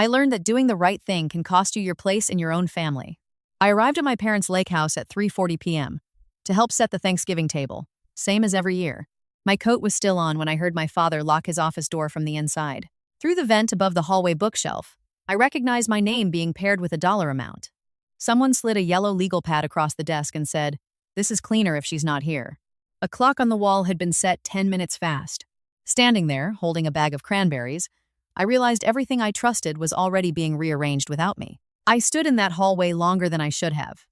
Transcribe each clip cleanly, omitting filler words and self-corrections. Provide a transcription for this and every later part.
I learned that doing the right thing can cost you your place in your own family. I arrived at my parents' lake house at 3:40 p.m. to help set the Thanksgiving table, same as every year. My coat was still on when I heard my father lock his office door from the inside. Through the vent above the hallway bookshelf, I recognized my name being paired with a dollar amount. Someone slid a yellow legal pad across the desk and said, "This is cleaner if she's not here." A clock on the wall had been set 10 minutes fast. Standing there, holding a bag of cranberries, I realized everything I trusted was already being rearranged without me. I stood in that hallway longer than I should have.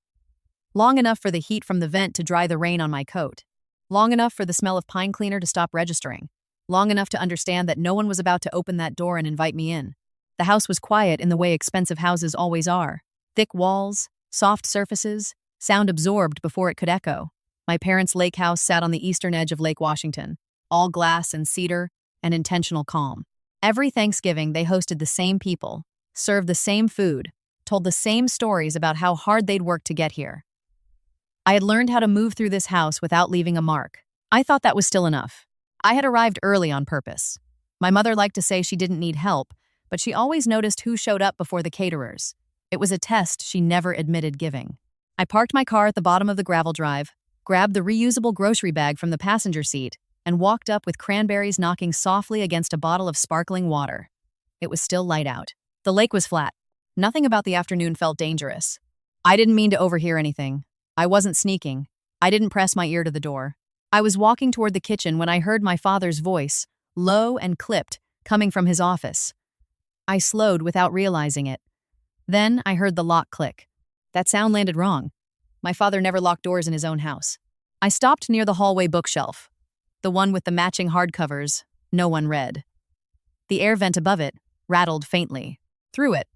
Long enough for the heat from the vent to dry the rain on my coat. Long enough for the smell of pine cleaner to stop registering. Long enough to understand that no one was about to open that door and invite me in. The house was quiet in the way expensive houses always are. Thick walls, soft surfaces, sound absorbed before it could echo. My parents' lake house sat on the eastern edge of Lake Washington, all glass and cedar and intentional calm. Every Thanksgiving, they hosted the same people, served the same food, told the same stories about how hard they'd worked to get here. I had learned how to move through this house without leaving a mark. I thought that was still enough. I had arrived early on purpose. My mother liked to say she didn't need help, but she always noticed who showed up before the caterers. It was a test she never admitted giving. I parked my car at the bottom of the gravel drive, grabbed the reusable grocery bag from the passenger seat, and walked up with cranberries knocking softly against a bottle of sparkling water. It was still light out. The lake was flat. Nothing about the afternoon felt dangerous. I didn't mean to overhear anything. I wasn't sneaking. I didn't press my ear to the door. I was walking toward the kitchen when I heard my father's voice, low and clipped, coming from his office. I slowed without realizing it. Then I heard the lock click. That sound landed wrong. My father never locked doors in his own house. I stopped near the hallway bookshelf, the one with the matching hardcovers no one read. The air vent above it rattled faintly. Through it,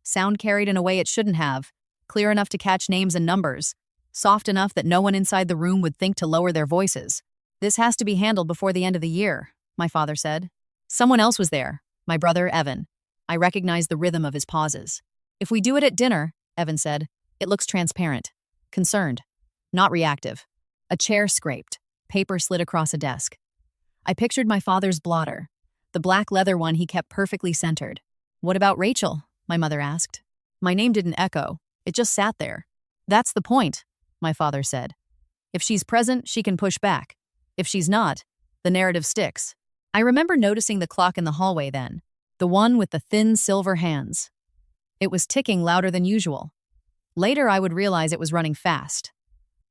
sound carried in a way it shouldn't have, clear enough to catch names and numbers, soft enough that no one inside the room would think to lower their voices. "This has to be handled before the end of the year," my father said. Someone else was there, my brother, Evan. I recognized the rhythm of his pauses. "If we do it at dinner," Evan said, "it looks transparent, concerned, not reactive." A chair scraped, paper slid across a desk. I pictured my father's blotter, the black leather one he kept perfectly centered. "What about Rachel?" my mother asked. My name didn't echo, it just sat there. "That's the point," my father said. "If she's present, she can push back. If she's not, the narrative sticks." I remember noticing the clock in the hallway then, the one with the thin silver hands. It was ticking louder than usual. Later, I would realize it was running fast.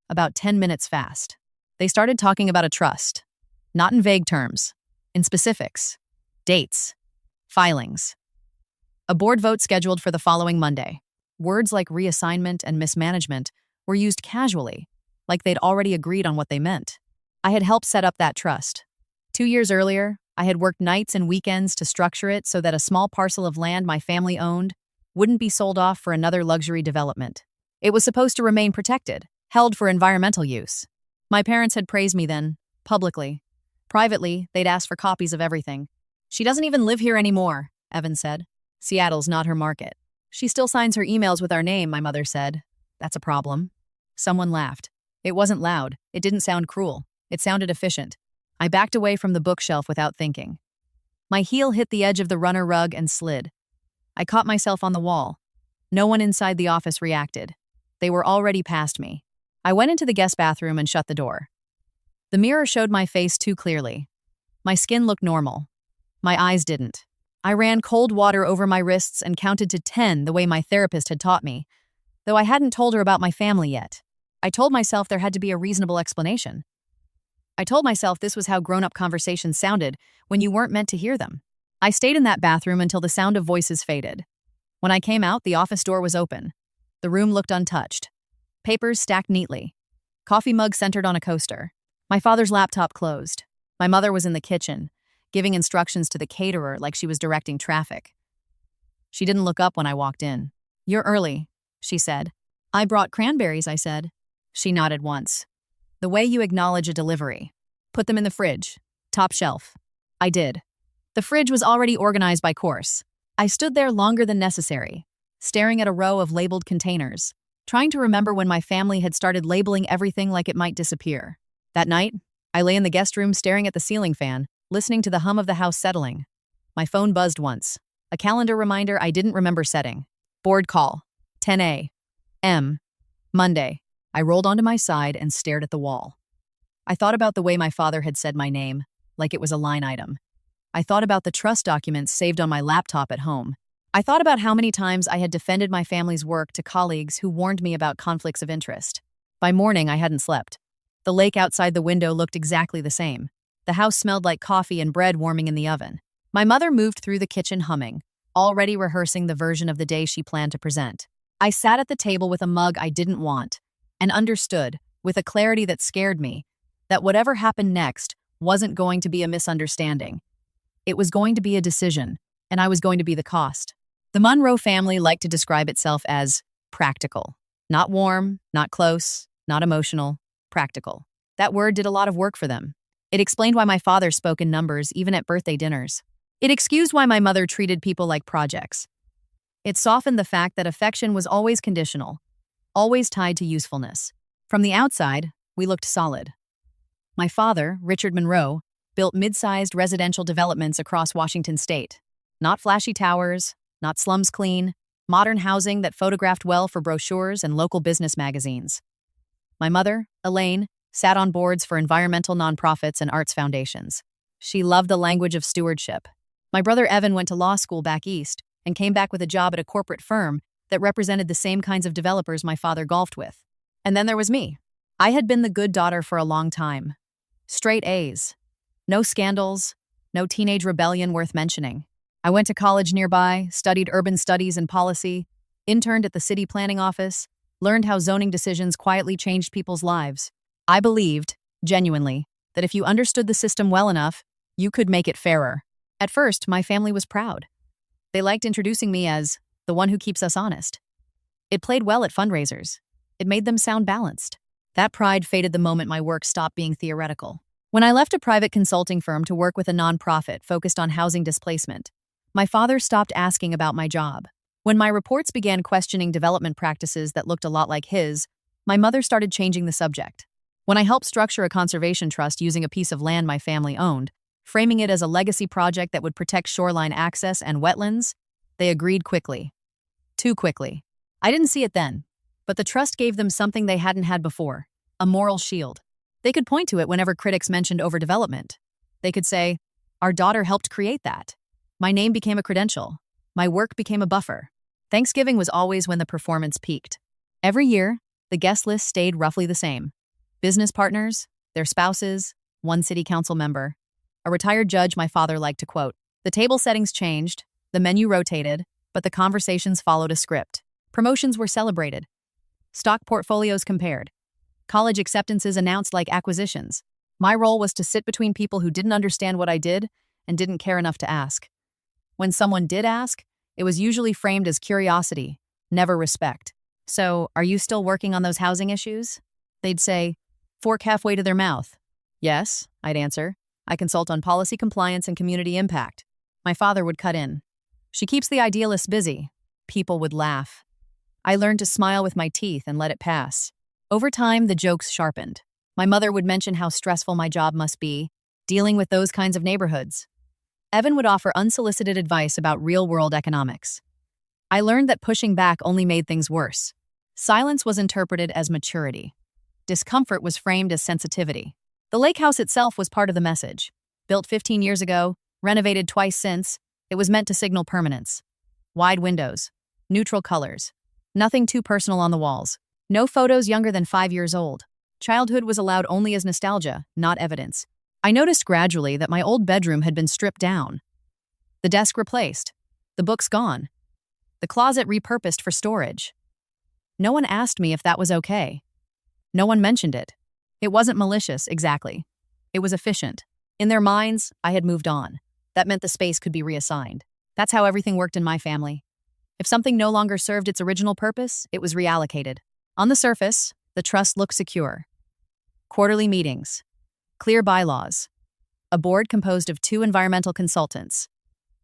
About 10 minutes fast. They started talking about a trust. Not in vague terms. In specifics. Dates. Filings. A board vote scheduled for the following Monday. Words like reassignment and mismanagement were used casually, like they'd already agreed on what they meant. I had helped set up that trust. 2 years earlier, I had worked nights and weekends to structure it so that a small parcel of land my family owned wouldn't be sold off for another luxury development. It was supposed to remain protected, held for environmental use. My parents had praised me then, publicly. Privately, they'd asked for copies of everything. "She doesn't even live here anymore," Evan said. "Seattle's not her market." "She still signs her emails with our name," my mother said. "That's a problem." Someone laughed. It wasn't loud. It didn't sound cruel. It sounded efficient. I backed away from the bookshelf without thinking. My heel hit the edge of the runner rug and slid. I caught myself on the wall. No one inside the office reacted. They were already past me. I went into the guest bathroom and shut the door. The mirror showed my face too clearly. My skin looked normal. My eyes didn't. I ran cold water over my wrists and counted to 10 the way my therapist had taught me, though I hadn't told her about my family yet. I told myself there had to be a reasonable explanation. I told myself this was how grown-up conversations sounded when you weren't meant to hear them. I stayed in that bathroom until the sound of voices faded. When I came out, the office door was open. The room looked untouched. Papers stacked neatly. Coffee mug centered on a coaster. My father's laptop closed. My mother was in the kitchen, giving instructions to the caterer like she was directing traffic. She didn't look up when I walked in. "You're early," she said. "I brought cranberries," I said. She nodded once. "The way you acknowledge a delivery. Put them in the fridge. Top shelf." I did. The fridge was already organized by course. I stood there longer than necessary, staring at a row of labeled containers, trying to remember when my family had started labeling everything like it might disappear. That night, I lay in the guest room staring at the ceiling fan, listening to the hum of the house settling. My phone buzzed once. A calendar reminder I didn't remember setting. Board call. 10 a.m. Monday. I rolled onto my side and stared at the wall. I thought about the way my father had said my name, like it was a line item. I thought about the trust documents saved on my laptop at home. I thought about how many times I had defended my family's work to colleagues who warned me about conflicts of interest. By morning, I hadn't slept. The lake outside the window looked exactly the same. The house smelled like coffee and bread warming in the oven. My mother moved through the kitchen humming, already rehearsing the version of the day she planned to present. I sat at the table with a mug I didn't want, and understood, with a clarity that scared me, that whatever happened next wasn't going to be a misunderstanding. It was going to be a decision, and I was going to be the cost. The Monroe family liked to describe itself as practical. Not warm, not close, not emotional, practical. That word did a lot of work for them. It explained why my father spoke in numbers even at birthday dinners. It excused why my mother treated people like projects. It softened the fact that affection was always conditional, always tied to usefulness. From the outside, we looked solid. My father, Richard Monroe, built mid-sized residential developments across Washington state. Not flashy towers, not slums clean, modern housing that photographed well for brochures and local business magazines. My mother, Elaine, sat on boards for environmental nonprofits and arts foundations. She loved the language of stewardship. My brother Evan went to law school back east and came back with a job at a corporate firm that represented the same kinds of developers my father golfed with. And then there was me. I had been the good daughter for a long time. Straight A's. No scandals, no teenage rebellion worth mentioning. I went to college nearby, studied urban studies and policy, interned at the city planning office, learned how zoning decisions quietly changed people's lives. I believed, genuinely, that if you understood the system well enough, you could make it fairer. At first, my family was proud. They liked introducing me as the one who keeps us honest. It played well at fundraisers. It made them sound balanced. That pride faded the moment my work stopped being theoretical. When I left a private consulting firm to work with a nonprofit focused on housing displacement, my father stopped asking about my job. When my reports began questioning development practices that looked a lot like his, my mother started changing the subject. When I helped structure a conservation trust using a piece of land my family owned, framing it as a legacy project that would protect shoreline access and wetlands, they agreed quickly. Too quickly. I didn't see it then, but the trust gave them something they hadn't had before, a moral shield. They could point to it whenever critics mentioned overdevelopment. They could say, "Our daughter helped create that." My name became a credential. My work became a buffer. Thanksgiving was always when the performance peaked. Every year, the guest list stayed roughly the same. Business partners, their spouses, one city council member. A retired judge my father liked to quote. The table settings changed, the menu rotated, but the conversations followed a script. Promotions were celebrated. Stock portfolios compared. College acceptances announced like acquisitions. My role was to sit between people who didn't understand what I did and didn't care enough to ask. When someone did ask, it was usually framed as curiosity, never respect. "So, are you still working on those housing issues?" They'd say, fork halfway to their mouth. "Yes," I'd answer. "I consult on policy compliance and community impact." My father would cut in. "She keeps the idealists busy." People would laugh. I learned to smile with my teeth and let it pass. Over time, the jokes sharpened. My mother would mention how stressful my job must be, dealing with those kinds of neighborhoods. Evan would offer unsolicited advice about real-world economics. I learned that pushing back only made things worse. Silence was interpreted as maturity. Discomfort was framed as sensitivity. The lake house itself was part of the message. Built 15 years ago, renovated twice since, it was meant to signal permanence. Wide windows, neutral colors, nothing too personal on the walls. No photos younger than 5 years old. Childhood was allowed only as nostalgia, not evidence. I noticed gradually that my old bedroom had been stripped down. The desk replaced. The books gone. The closet repurposed for storage. No one asked me if that was okay. No one mentioned it. It wasn't malicious, exactly. It was efficient. In their minds, I had moved on. That meant the space could be reassigned. That's how everything worked in my family. If something no longer served its original purpose, it was reallocated. On the surface, the trust looked secure. Quarterly meetings. Clear bylaws. A board composed of 2 environmental consultants,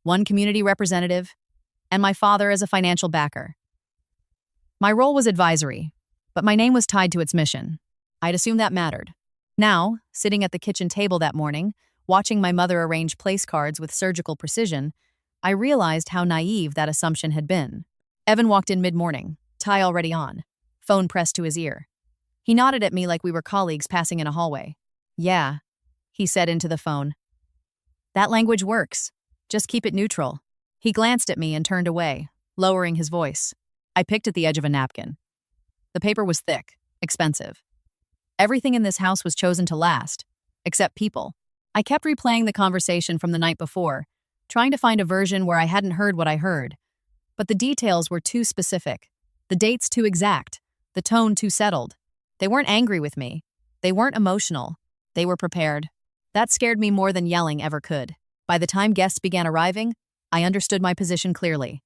1 community representative, and my father as a financial backer. My role was advisory, but my name was tied to its mission. I'd assumed that mattered. Now, sitting at the kitchen table that morning, watching my mother arrange place cards with surgical precision, I realized how naive that assumption had been. Evan walked in mid-morning, tie already on, phone pressed to his ear. He nodded at me like we were colleagues passing in a hallway. "Yeah," he said into the phone. "That language works. Just keep it neutral." He glanced at me and turned away, lowering his voice. I picked at the edge of a napkin. The paper was thick, expensive. Everything in this house was chosen to last, except people. I kept replaying the conversation from the night before, trying to find a version where I hadn't heard what I heard. But the details were too specific, the dates too exact, the tone too settled. They weren't angry with me. They weren't emotional. They were prepared. That scared me more than yelling ever could. By the time guests began arriving, I understood my position clearly.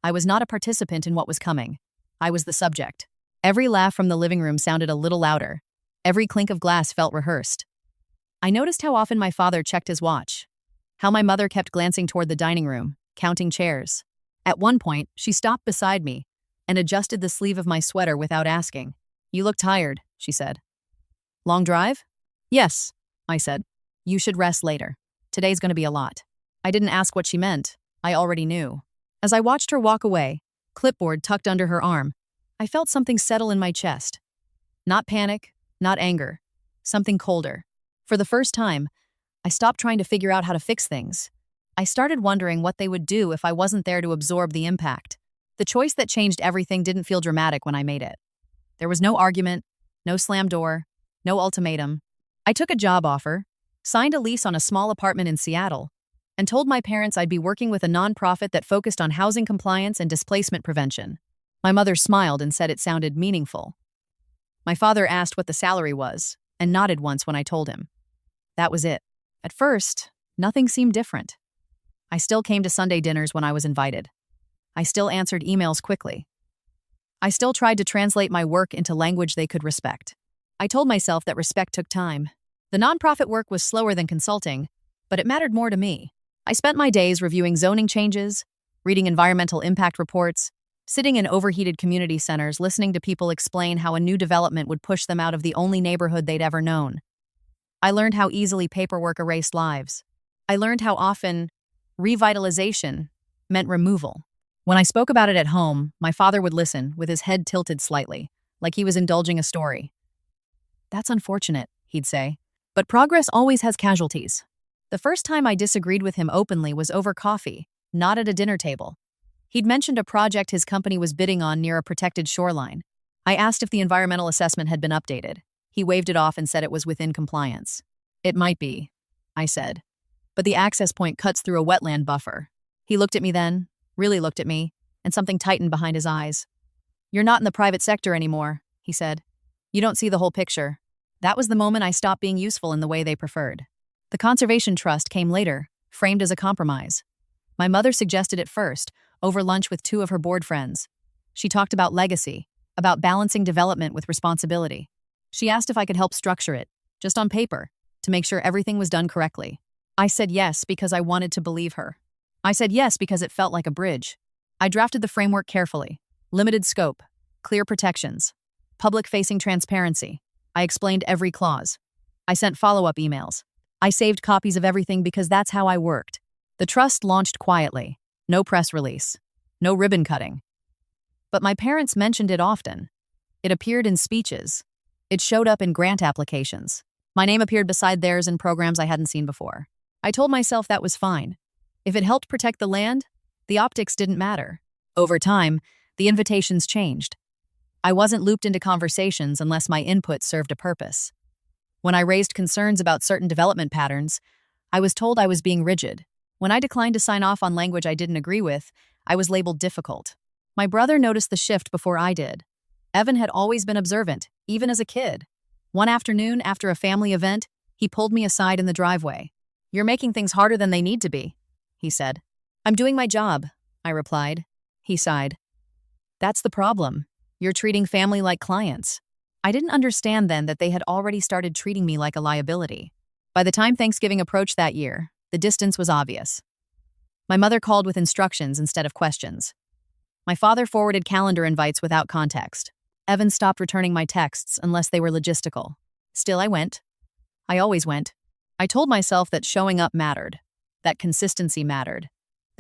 I was not a participant in what was coming. I was the subject. Every laugh from the living room sounded a little louder. Every clink of glass felt rehearsed. I noticed how often my father checked his watch, how my mother kept glancing toward the dining room, counting chairs. At one point, she stopped beside me and adjusted the sleeve of my sweater without asking. "You look tired," she said. "Long drive?" "Yes," I said. "You should rest later. Today's going to be a lot." I didn't ask what she meant. I already knew. As I watched her walk away, clipboard tucked under her arm, I felt something settle in my chest. Not panic, not anger, something colder. For the first time, I stopped trying to figure out how to fix things. I started wondering what they would do if I wasn't there to absorb the impact. The choice that changed everything didn't feel dramatic when I made it. There was no argument, no slam door, no ultimatum. I took a job offer, signed a lease on a small apartment in Seattle, and told my parents I'd be working with a nonprofit that focused on housing compliance and displacement prevention. My mother smiled and said it sounded meaningful. My father asked what the salary was, and nodded once when I told him. That was it. At first, nothing seemed different. I still came to Sunday dinners when I was invited. I still answered emails quickly. I still tried to translate my work into language they could respect. I told myself that respect took time. The nonprofit work was slower than consulting, but it mattered more to me. I spent my days reviewing zoning changes, reading environmental impact reports, sitting in overheated community centers listening to people explain how a new development would push them out of the only neighborhood they'd ever known. I learned how easily paperwork erased lives. I learned how often revitalization meant removal. When I spoke about it at home, my father would listen, with his head tilted slightly, like he was indulging a story. "That's unfortunate," he'd say. "But progress always has casualties." The first time I disagreed with him openly was over coffee, not at a dinner table. He'd mentioned a project his company was bidding on near a protected shoreline. I asked if the environmental assessment had been updated. He waved it off and said it was within compliance. "It might be," I said. "But the access point cuts through a wetland buffer." He looked at me then, really looked at me, and something tightened behind his eyes. "You're not in the private sector anymore," he said. "You don't see the whole picture." That was the moment I stopped being useful in the way they preferred. The Conservation Trust came later, framed as a compromise. My mother suggested it first, over lunch with two of her board friends. She talked about legacy, about balancing development with responsibility. She asked if I could help structure it, just on paper, to make sure everything was done correctly. I said yes because I wanted to believe her. I said yes because it felt like a bridge. I drafted the framework carefully. Limited scope, clear protections, public-facing transparency. I explained every clause. I sent follow-up emails. I saved copies of everything because that's how I worked. The trust launched quietly. No press release. No ribbon cutting. But my parents mentioned it often. It appeared in speeches. It showed up in grant applications. My name appeared beside theirs in programs I hadn't seen before. I told myself that was fine. If it helped protect the land, the optics didn't matter. Over time, the invitations changed. I wasn't looped into conversations unless my input served a purpose. When I raised concerns about certain development patterns, I was told I was being rigid. When I declined to sign off on language I didn't agree with, I was labeled difficult. My brother noticed the shift before I did. Evan had always been observant, even as a kid. One afternoon, after a family event, he pulled me aside in the driveway. "You're making things harder than they need to be," he said. "I'm doing my job," I replied. He sighed. "That's the problem. You're treating family like clients." I didn't understand then that they had already started treating me like a liability. By the time Thanksgiving approached that year, the distance was obvious. My mother called with instructions instead of questions. My father forwarded calendar invites without context. Evan stopped returning my texts unless they were logistical. Still, I went. I always went. I told myself that showing up mattered, that consistency mattered.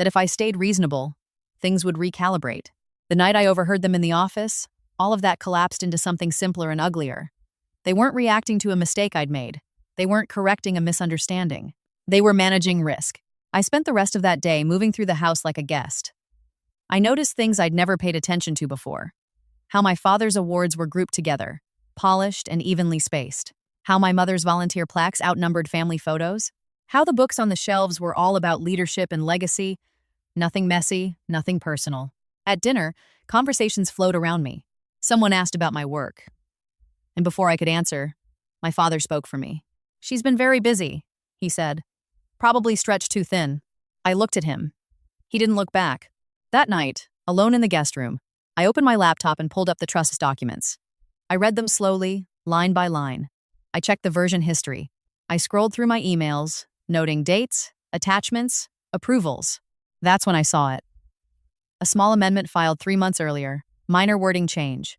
that if I stayed reasonable, things would recalibrate. The night I overheard them in the office, all of that collapsed into something simpler and uglier. They weren't reacting to a mistake I'd made. They weren't correcting a misunderstanding. They were managing risk. I spent the rest of that day moving through the house like a guest. I noticed things I'd never paid attention to before. How my father's awards were grouped together, polished and evenly spaced. How my mother's volunteer plaques outnumbered family photos. How the books on the shelves were all about leadership and legacy. Nothing messy, nothing personal. At dinner, conversations flowed around me. Someone asked about my work. And before I could answer, my father spoke for me. "She's been very busy," he said. "Probably stretched too thin." I looked at him. He didn't look back. That night, alone in the guest room, I opened my laptop and pulled up the trust's documents. I read them slowly, line by line. I checked the version history. I scrolled through my emails, noting dates, attachments, approvals. That's when I saw it. A small amendment filed 3 months earlier, minor wording change.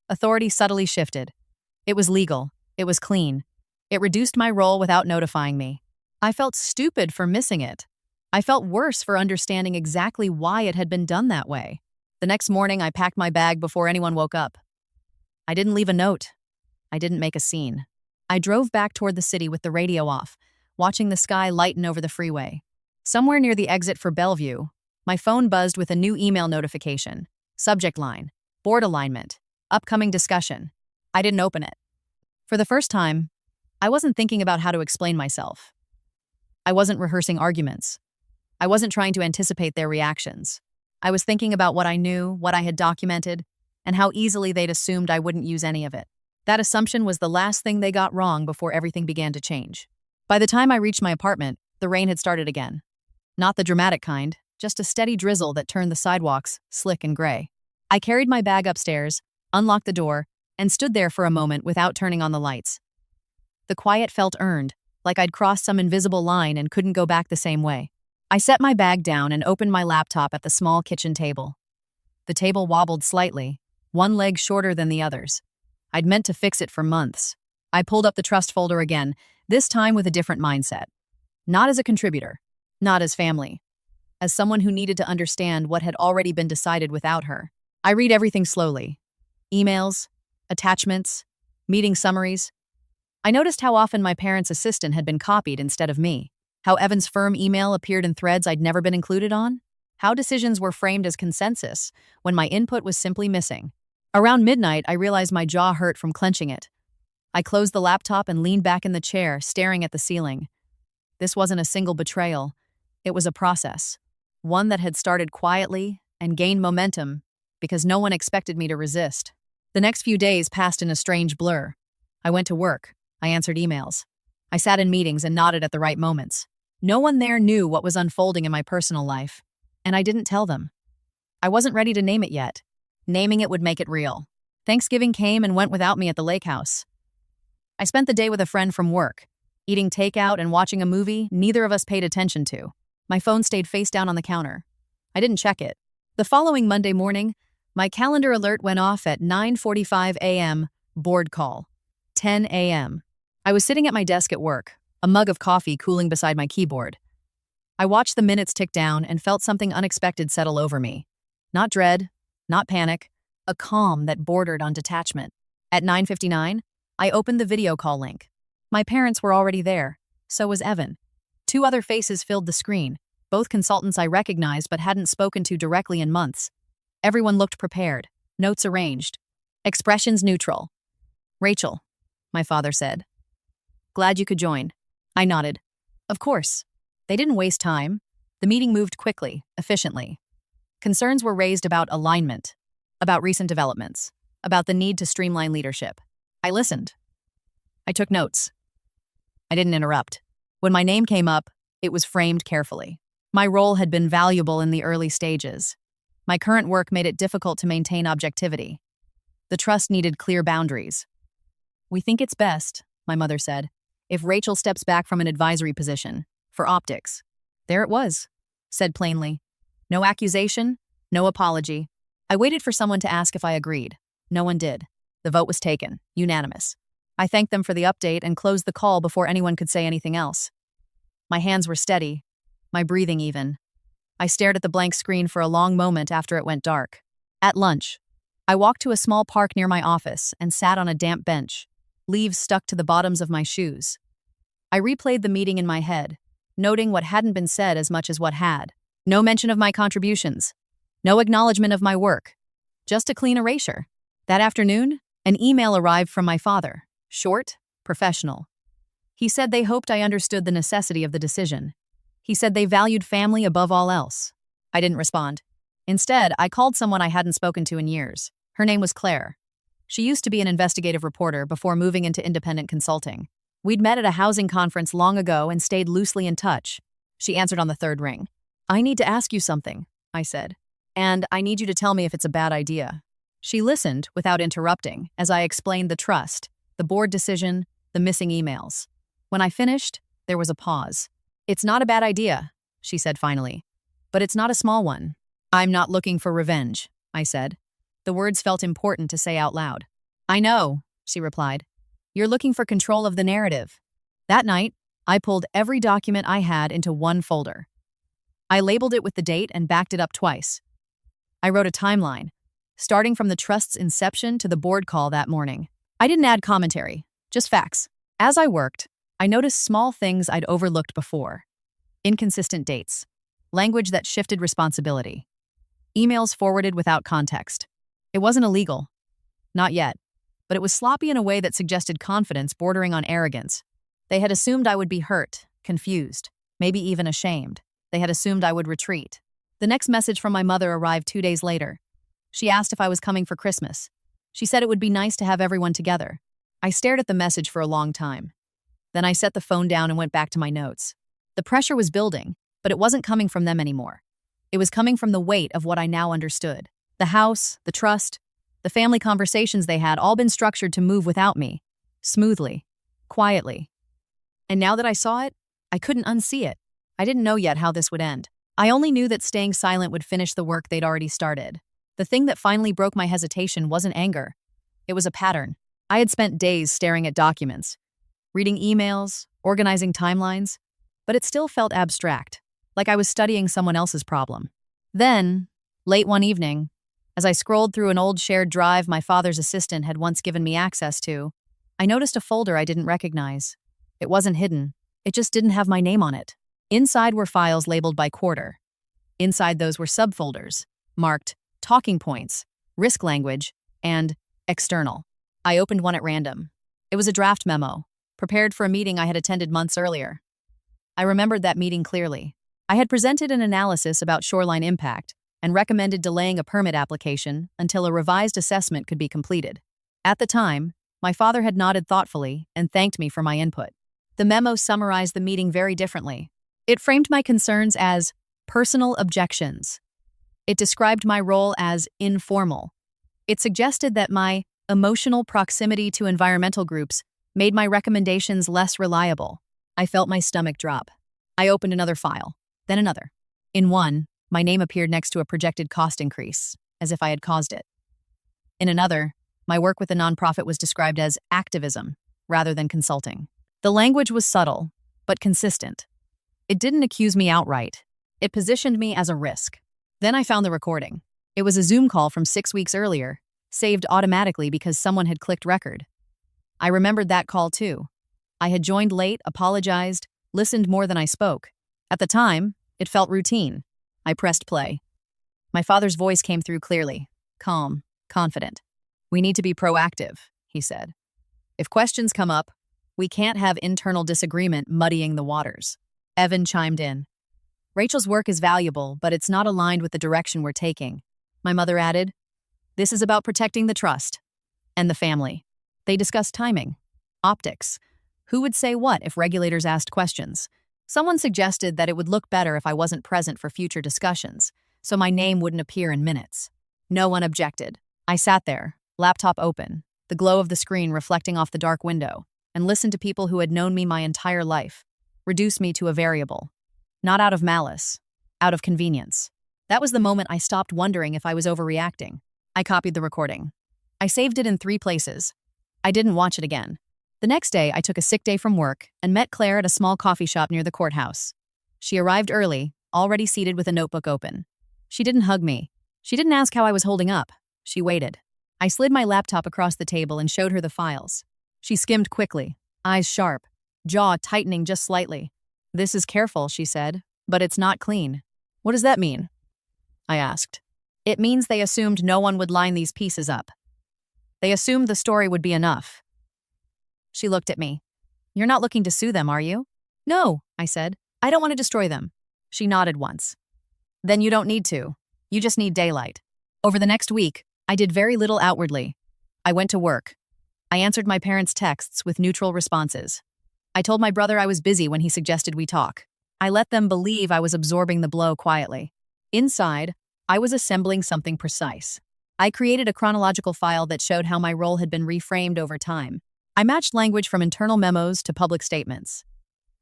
Authority subtly shifted. It was legal. It was clean. It reduced my role without notifying me. I felt stupid for missing it. I felt worse for understanding exactly why it had been done that way. The next morning, I packed my bag before anyone woke up. I didn't leave a note. I didn't make a scene. I drove back toward the city with the radio off, watching the sky lighten over the freeway. Somewhere near the exit for Bellevue, my phone buzzed with a new email notification. Subject line: board alignment. Upcoming discussion. I didn't open it. For the first time, I wasn't thinking about how to explain myself. I wasn't rehearsing arguments. I wasn't trying to anticipate their reactions. I was thinking about what I knew, what I had documented, and how easily they'd assumed I wouldn't use any of it. That assumption was the last thing they got wrong before everything began to change. By the time I reached my apartment, the rain had started again. Not the dramatic kind, just a steady drizzle that turned the sidewalks slick and gray. I carried my bag upstairs, unlocked the door, and stood there for a moment without turning on the lights. The quiet felt earned, like I'd crossed some invisible line and couldn't go back the same way. I set my bag down and opened my laptop at the small kitchen table. The table wobbled slightly, one leg shorter than the others. I'd meant to fix it for months. I pulled up the trust folder again, this time with a different mindset. Not as a contributor, not as family, as someone who needed to understand what had already been decided without her. I read everything slowly. Emails, attachments, meeting summaries. I noticed how often my parents' assistant had been copied instead of me. How Evan's firm email appeared in threads I'd never been included on. How decisions were framed as consensus when my input was simply missing. Around midnight, I realized my jaw hurt from clenching it. I closed the laptop and leaned back in the chair, staring at the ceiling. This wasn't a single betrayal. It was a process. One that had started quietly and gained momentum because no one expected me to resist. The next few days passed in a strange blur. I went to work. I answered emails. I sat in meetings and nodded at the right moments. No one there knew what was unfolding in my personal life, and I didn't tell them. I wasn't ready to name it yet. Naming it would make it real. Thanksgiving came and went without me at the lake house. I spent the day with a friend from work, eating takeout and watching a movie neither of us paid attention to. My phone stayed face down on the counter. I didn't check it. The following Monday morning, my calendar alert went off at 9:45 a.m., board call. 10 a.m. I was sitting at my desk at work, a mug of coffee cooling beside my keyboard. I watched the minutes tick down and felt something unexpected settle over me. Not dread, not panic, a calm that bordered on detachment. At 9:59, I opened the video call link. My parents were already there. So was Evan. 2 other faces filled the screen, both consultants I recognized but hadn't spoken to directly in months. Everyone looked prepared, notes arranged, expressions neutral. "Rachel," my father said. "Glad you could join." I nodded. Of course. They didn't waste time. The meeting moved quickly, efficiently. Concerns were raised about alignment, about recent developments, about the need to streamline leadership. I listened. I took notes. I didn't interrupt. When my name came up, it was framed carefully. My role had been valuable in the early stages. My current work made it difficult to maintain objectivity. The trust needed clear boundaries. "We think it's best," my mother said, "if Rachel steps back from an advisory position, for optics." There it was, said plainly. No accusation, no apology. I waited for someone to ask if I agreed. No one did. The vote was taken, unanimous. I thanked them for the update and closed the call before anyone could say anything else. My hands were steady, my breathing even. I stared at the blank screen for a long moment after it went dark. At lunch, I walked to a small park near my office and sat on a damp bench, leaves stuck to the bottoms of my shoes. I replayed the meeting in my head, noting what hadn't been said as much as what had. No mention of my contributions. No acknowledgement of my work. Just a clean erasure. That afternoon, an email arrived from my father. Short, professional. He said they hoped I understood the necessity of the decision. He said they valued family above all else. I didn't respond. Instead, I called someone I hadn't spoken to in years. Her name was Claire. She used to be an investigative reporter before moving into independent consulting. We'd met at a housing conference long ago and stayed loosely in touch. She answered on the third ring. "I need to ask you something," I said. "And I need you to tell me if it's a bad idea." She listened without interrupting as I explained the trust, the board decision, the missing emails. When I finished, there was a pause. "It's not a bad idea," she said finally. "But it's not a small one." "I'm not looking for revenge," I said. The words felt important to say out loud. "I know," she replied. "You're looking for control of the narrative." That night, I pulled every document I had into one folder. I labeled it with the date and backed it up twice. I wrote a timeline, starting from the trust's inception to the board call that morning. I didn't add commentary, just facts. As I worked, I noticed small things I'd overlooked before. Inconsistent dates, language that shifted responsibility, emails forwarded without context. It wasn't illegal. Not yet. But it was sloppy in a way that suggested confidence bordering on arrogance. They had assumed I would be hurt, confused, maybe even ashamed. They had assumed I would retreat. The next message from my mother arrived 2 days later. She asked if I was coming for Christmas. She said it would be nice to have everyone together. I stared at the message for a long time. Then I set the phone down and went back to my notes. The pressure was building, but it wasn't coming from them anymore. It was coming from the weight of what I now understood. The house, the trust, the family conversations they had all been structured to move without me, smoothly, quietly. And now that I saw it, I couldn't unsee it. I didn't know yet how this would end. I only knew that staying silent would finish the work they'd already started. The thing that finally broke my hesitation wasn't anger. It was a pattern. I had spent days staring at documents, reading emails, organizing timelines, but it still felt abstract, like I was studying someone else's problem. Then, late one evening, as I scrolled through an old shared drive my father's assistant had once given me access to, I noticed a folder I didn't recognize. It wasn't hidden. It just didn't have my name on it. Inside were files labeled by quarter. Inside those were subfolders, marked talking points, risk language, and external. I opened one at random. It was a draft memo, prepared for a meeting I had attended months earlier. I remembered that meeting clearly. I had presented an analysis about shoreline impact and recommended delaying a permit application until a revised assessment could be completed. At the time, my father had nodded thoughtfully and thanked me for my input. The memo summarized the meeting very differently. It framed my concerns as personal objections. It described my role as informal. It suggested that my emotional proximity to environmental groups made my recommendations less reliable. I felt my stomach drop. I opened another file, then another. In one, my name appeared next to a projected cost increase, as if I had caused it. In another, my work with a nonprofit was described as activism rather than consulting. The language was subtle, but consistent. It didn't accuse me outright. It positioned me as a risk. Then I found the recording. It was a Zoom call from 6 weeks earlier, saved automatically because someone had clicked record. I remembered that call too. I had joined late, apologized, listened more than I spoke. At the time, it felt routine. I pressed play. My father's voice came through clearly, calm, confident. "We need to be proactive," he said. "If questions come up, we can't have internal disagreement muddying the waters." Evan chimed in. "Rachel's work is valuable, but it's not aligned with the direction we're taking." My mother added, "This is about protecting the trust and the family." They discussed timing, optics, who would say what if regulators asked questions. Someone suggested that it would look better if I wasn't present for future discussions, so my name wouldn't appear in minutes. No one objected. I sat there, laptop open, the glow of the screen reflecting off the dark window, and listened to people who had known me my entire life reduce me to a variable. Not out of malice, out of convenience. That was the moment I stopped wondering if I was overreacting. I copied the recording. I saved it in 3 places. I didn't watch it again. The next day, I took a sick day from work and met Claire at a small coffee shop near the courthouse. She arrived early, already seated with a notebook open. She didn't hug me. She didn't ask how I was holding up. She waited. I slid my laptop across the table and showed her the files. She skimmed quickly, eyes sharp, jaw tightening just slightly. "This is careful," she said, "but it's not clean." "What does that mean?" I asked. "It means they assumed no one would line these pieces up. They assumed the story would be enough." She looked at me. "You're not looking to sue them, are you?" "No," I said. "I don't want to destroy them." She nodded once. "Then you don't need to. You just need daylight." Over the next week, I did very little outwardly. I went to work. I answered my parents' texts with neutral responses. I told my brother I was busy when he suggested we talk. I let them believe I was absorbing the blow quietly. Inside, I was assembling something precise. I created a chronological file that showed how my role had been reframed over time. I matched language from internal memos to public statements.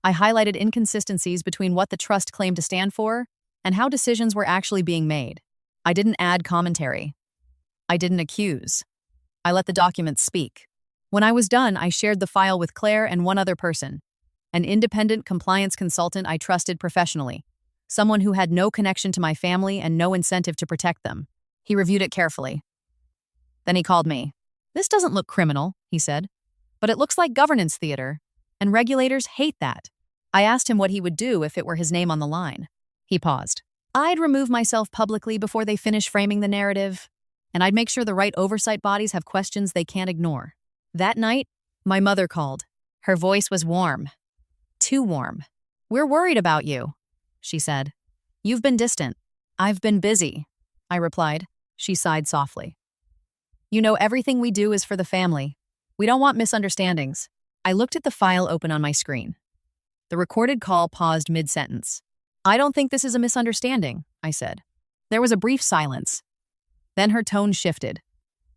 I highlighted inconsistencies between what the trust claimed to stand for and how decisions were actually being made. I didn't add commentary. I didn't accuse. I let the documents speak. When I was done, I shared the file with Claire and one other person, an independent compliance consultant I trusted professionally, someone who had no connection to my family and no incentive to protect them. He reviewed it carefully. Then he called me. "This doesn't look criminal," he said, "but it looks like governance theater, and regulators hate that." I asked him what he would do if it were his name on the line. He paused. "I'd remove myself publicly before they finish framing the narrative, and I'd make sure the right oversight bodies have questions they can't ignore." That night, my mother called. Her voice was warm. Too warm. "We're worried about you," she said. "You've been distant." "I've been busy," I replied. She sighed softly. "You know, everything we do is for the family. We don't want misunderstandings." I looked at the file open on my screen. The recorded call paused mid-sentence. "I don't think this is a misunderstanding," I said. There was a brief silence. Then her tone shifted.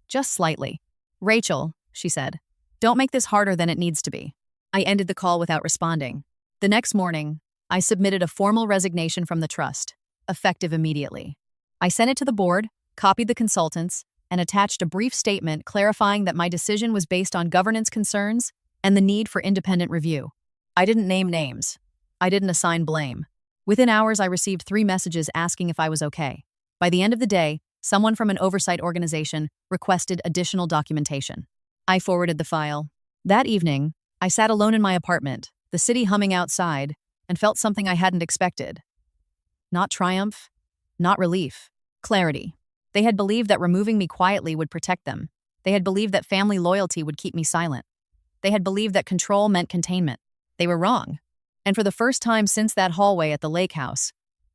Just slightly. "Rachel," she said, "don't make this harder than it needs to be." I ended the call without responding. The next morning, I submitted a formal resignation from the trust, effective immediately. I sent it to the board, copied the consultants, and attached a brief statement clarifying that my decision was based on governance concerns and the need for independent review. I didn't name names. I didn't assign blame. Within hours, I received 3 messages asking if I was okay. By the end of the day, someone from an oversight organization requested additional documentation. I forwarded the file. That evening, I sat alone in my apartment, the city humming outside, and felt something I hadn't expected. Not triumph, not relief, clarity. They had believed that removing me quietly would protect them. They had believed that family loyalty would keep me silent. They had believed that control meant containment. They were wrong. And for the first time since that hallway at the lake house,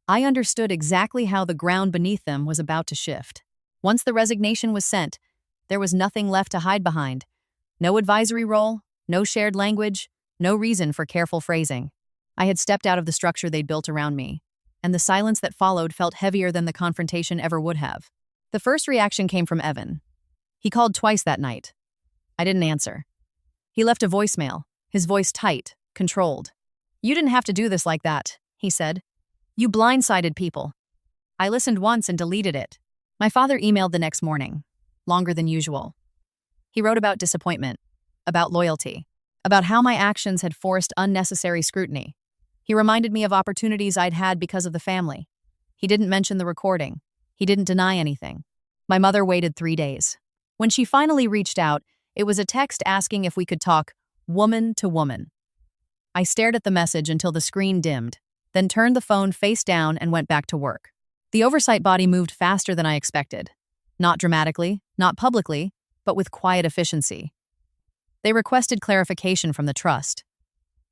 I understood exactly how the ground beneath them was about to shift. Once the resignation was sent, there was nothing left to hide behind. No advisory role, no shared language, no reason for careful phrasing. I had stepped out of the structure they'd built around me, and the silence that followed felt heavier than the confrontation ever would have. The first reaction came from Evan. He called twice that night. I didn't answer. He left a voicemail, his voice tight, controlled. "You didn't have to do this like that," he said. "You blindsided people." I listened once and deleted it. My father emailed the next morning, longer than usual. He wrote about disappointment, about loyalty, about how my actions had forced unnecessary scrutiny. He reminded me of opportunities I'd had because of the family. He didn't mention the recording. He didn't deny anything. My mother waited 3 days. When she finally reached out, it was a text asking if we could talk woman to woman. I stared at the message until the screen dimmed, then turned the phone face down and went back to work. The oversight body moved faster than I expected. Not dramatically, not publicly, but with quiet efficiency. They requested clarification from the trust.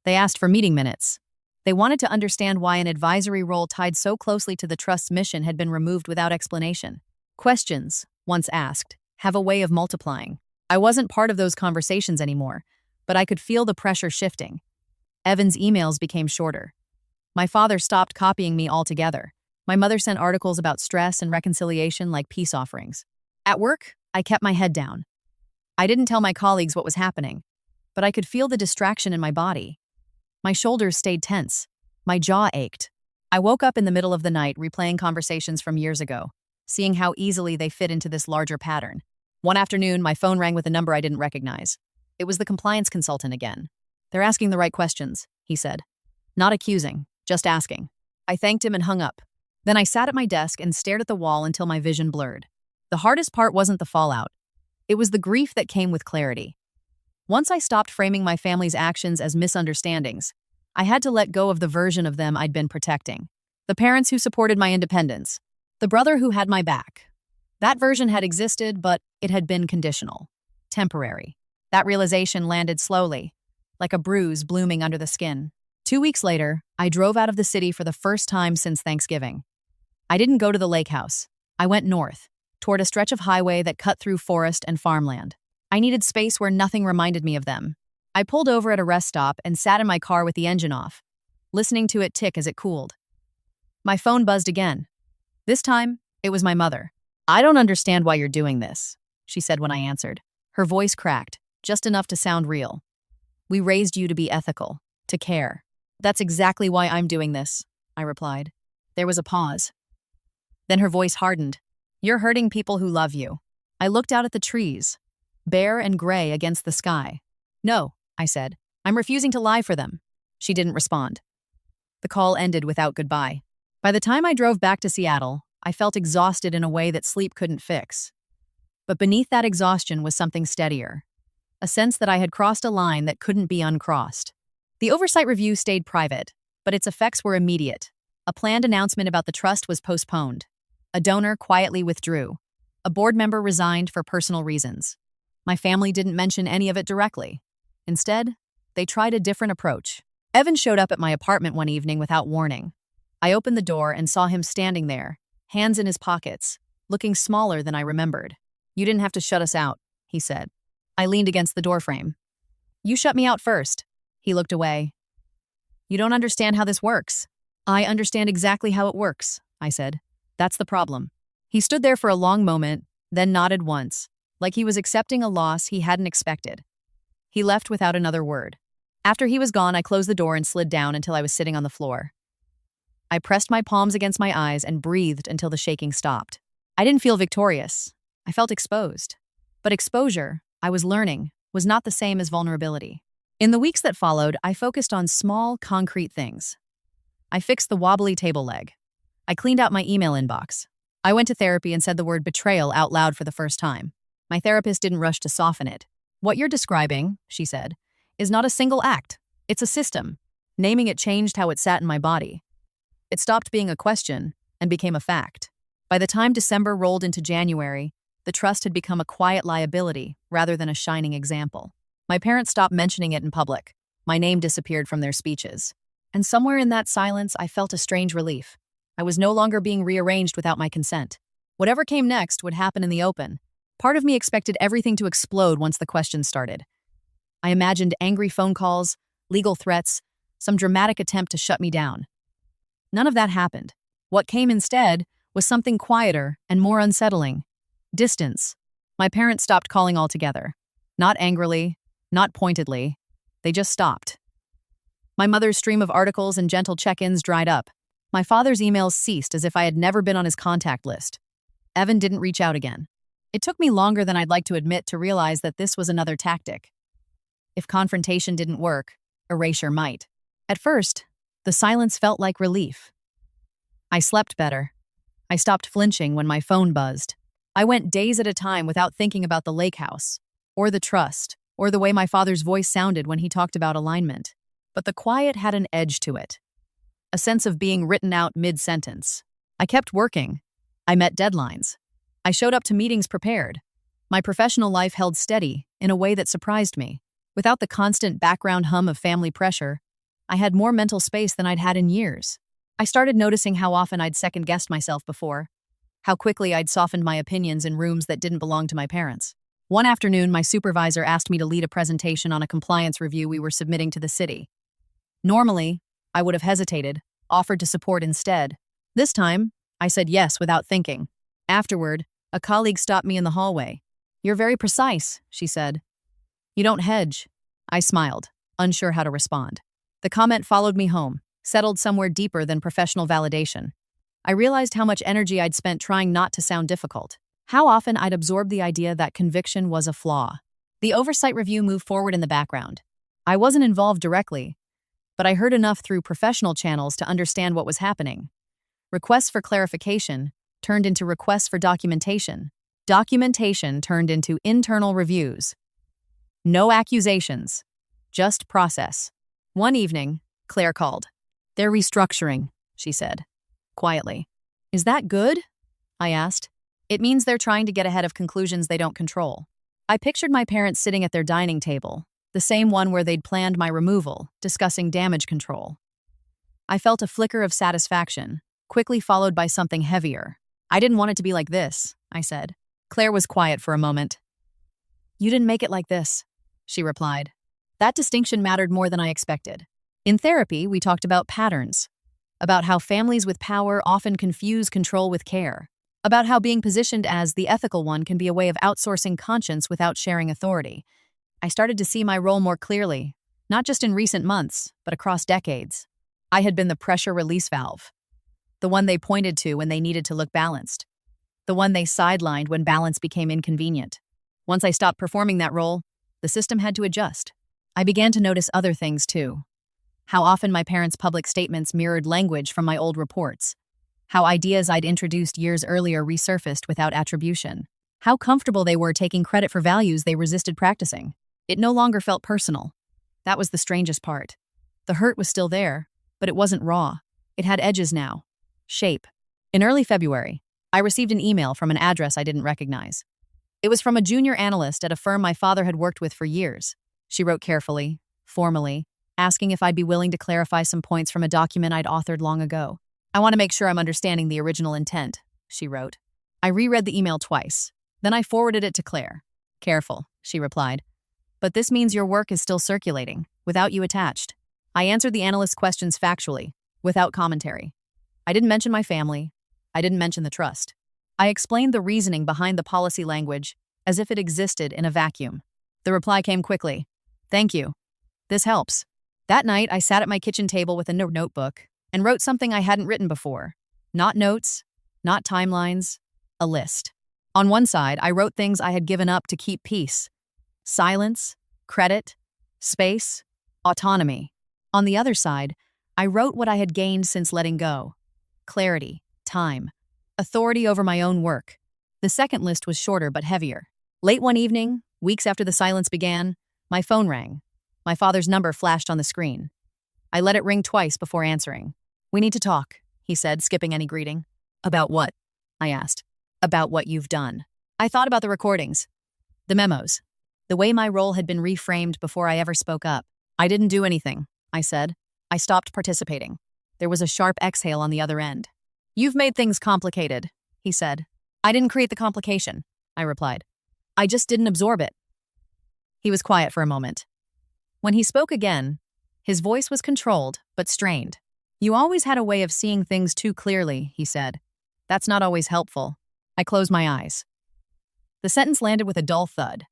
They asked for meeting minutes. They wanted to understand why an advisory role tied so closely to the trust's mission had been removed without explanation. Questions, once asked, have a way of multiplying. I wasn't part of those conversations anymore, but I could feel the pressure shifting. Evan's emails became shorter. My father stopped copying me altogether. My mother sent articles about stress and reconciliation like peace offerings. At work, I kept my head down. I didn't tell my colleagues what was happening, but I could feel the distraction in my body. My shoulders stayed tense. My jaw ached. I woke up in the middle of the night replaying conversations from years ago, seeing how easily they fit into this larger pattern. One afternoon, my phone rang with a number I didn't recognize. It was the compliance consultant again. "They're asking the right questions," he said. "Not accusing, just asking." I thanked him and hung up. Then I sat at my desk and stared at the wall until my vision blurred. The hardest part wasn't the fallout. It was the grief that came with clarity. Once I stopped framing my family's actions as misunderstandings, I had to let go of the version of them I'd been protecting. The parents who supported my independence. The brother who had my back. That version had existed, but it had been conditional. Temporary. That realization landed slowly, like a bruise blooming under the skin. 2 weeks later, I drove out of the city for the first time since Thanksgiving. I didn't go to the lake house. I went north, toward a stretch of highway that cut through forest and farmland. I needed space where nothing reminded me of them. I pulled over at a rest stop and sat in my car with the engine off, listening to it tick as it cooled. My phone buzzed again. This time, it was my mother. "I don't understand why you're doing this," she said when I answered. Her voice cracked, just enough to sound real. "We raised you to be ethical, to care." "That's exactly why I'm doing this," I replied. There was a pause. Then her voice hardened. "You're hurting people who love you." I looked out at the trees, bare and gray against the sky. "No," I said. "I'm refusing to lie for them." She didn't respond. The call ended without goodbye. By the time I drove back to Seattle, I felt exhausted in a way that sleep couldn't fix. But beneath that exhaustion was something steadier. A sense that I had crossed a line that couldn't be uncrossed. The oversight review stayed private, but its effects were immediate. A planned announcement about the trust was postponed. A donor quietly withdrew. A board member resigned for personal reasons. My family didn't mention any of it directly. Instead, they tried a different approach. Evan showed up at my apartment one evening without warning. I opened the door and saw him standing there, hands in his pockets, looking smaller than I remembered. "You didn't have to shut us out," he said. I leaned against the doorframe. "You shut me out first." He looked away. "You don't understand how this works." "I understand exactly how it works," I said. "That's the problem." He stood there for a long moment, then nodded once, like he was accepting a loss he hadn't expected. He left without another word. After he was gone, I closed the door and slid down until I was sitting on the floor. I pressed my palms against my eyes and breathed until the shaking stopped. I didn't feel victorious. I felt exposed. But exposure, I was learning, was not the same as vulnerability. In the weeks that followed, I focused on small, concrete things. I fixed the wobbly table leg. I cleaned out my email inbox. I went to therapy and said the word betrayal out loud for the first time. My therapist didn't rush to soften it. "What you're describing," she said, "is not a single act. It's a system." Naming it changed how it sat in my body. It stopped being a question and became a fact. By the time December rolled into January, the trust had become a quiet liability rather than a shining example. My parents stopped mentioning it in public. My name disappeared from their speeches. And somewhere in that silence, I felt a strange relief. I was no longer being rearranged without my consent. Whatever came next would happen in the open. Part of me expected everything to explode once the questions started. I imagined angry phone calls, legal threats, some dramatic attempt to shut me down. None of that happened. What came instead was something quieter and more unsettling. Distance. My parents stopped calling altogether. Not angrily, not pointedly. They just stopped. My mother's stream of articles and gentle check-ins dried up. My father's emails ceased as if I had never been on his contact list. Evan didn't reach out again. It took me longer than I'd like to admit to realize that this was another tactic. If confrontation didn't work, erasure might. At first, the silence felt like relief. I slept better. I stopped flinching when my phone buzzed. I went days at a time without thinking about the lake house, or the trust, or the way my father's voice sounded when he talked about alignment. But the quiet had an edge to it. A sense of being written out mid-sentence. I kept working. I met deadlines. I showed up to meetings prepared. My professional life held steady in a way that surprised me. Without the constant background hum of family pressure, I had more mental space than I'd had in years. I started noticing how often I'd second-guessed myself before, how quickly I'd softened my opinions in rooms that didn't belong to my parents. One afternoon, my supervisor asked me to lead a presentation on a compliance review we were submitting to the city. Normally, I would have hesitated, offered to support instead. This time, I said yes without thinking. Afterward, a colleague stopped me in the hallway. "You're very precise," she said. "You don't hedge." I smiled, unsure how to respond. The comment followed me home, settled somewhere deeper than professional validation. I realized how much energy I'd spent trying not to sound difficult. How often I'd absorbed the idea that conviction was a flaw. The oversight review moved forward in the background. I wasn't involved directly, but I heard enough through professional channels to understand what was happening. Requests for clarification turned into requests for documentation. Documentation turned into internal reviews. No accusations, just process. One evening, Claire called. "They're restructuring," she said, quietly. "Is that good?" I asked. "It means they're trying to get ahead of conclusions they don't control." I pictured my parents sitting at their dining table, the same one where they'd planned my removal, discussing damage control. I felt a flicker of satisfaction, quickly followed by something heavier. "I didn't want it to be like this," I said. Claire was quiet for a moment. "You didn't make it like this," she replied. That distinction mattered more than I expected. In therapy, we talked about patterns, about how families with power often confuse control with care, about how being positioned as the ethical one can be a way of outsourcing conscience without sharing authority. I started to see my role more clearly, not just in recent months, but across decades. I had been the pressure release valve, the one they pointed to when they needed to look balanced, the one they sidelined when balance became inconvenient. Once I stopped performing that role, the system had to adjust. I began to notice other things too. How often my parents' public statements mirrored language from my old reports. How ideas I'd introduced years earlier resurfaced without attribution. How comfortable they were taking credit for values they resisted practicing. It no longer felt personal. That was the strangest part. The hurt was still there, but it wasn't raw. It had edges now. Shape. In early February, I received an email from an address I didn't recognize. It was from a junior analyst at a firm my father had worked with for years. She wrote carefully, formally, asking if I'd be willing to clarify some points from a document I'd authored long ago. "I want to make sure I'm understanding the original intent," she wrote. I reread the email twice. Then I forwarded it to Claire. "Careful," she replied. "But this means your work is still circulating, without you attached." I answered the analyst's questions factually, without commentary. I didn't mention my family. I didn't mention the trust. I explained the reasoning behind the policy language as if it existed in a vacuum. The reply came quickly. "Thank you. This helps." That night, I sat at my kitchen table with a notebook and wrote something I hadn't written before. Not notes, not timelines, a list. On one side, I wrote things I had given up to keep peace. Silence, credit, space, autonomy. On the other side, I wrote what I had gained since letting go. Clarity, time, authority over my own work. The second list was shorter but heavier. Late one evening, weeks after the silence began, my phone rang. My father's number flashed on the screen. I let it ring twice before answering. "We need to talk," he said, skipping any greeting. "About what?" I asked. "About what you've done." I thought about the recordings, the memos, the way my role had been reframed before I ever spoke up. "I didn't do anything," I said. I stopped participating. There was a sharp exhale on the other end. "You've made things complicated," he said. "I didn't create the complication," I replied. "I just didn't absorb it." He was quiet for a moment. When he spoke again, his voice was controlled but strained. "You always had a way of seeing things too clearly," he said. "That's not always helpful." I closed my eyes. The sentence landed with a dull thud.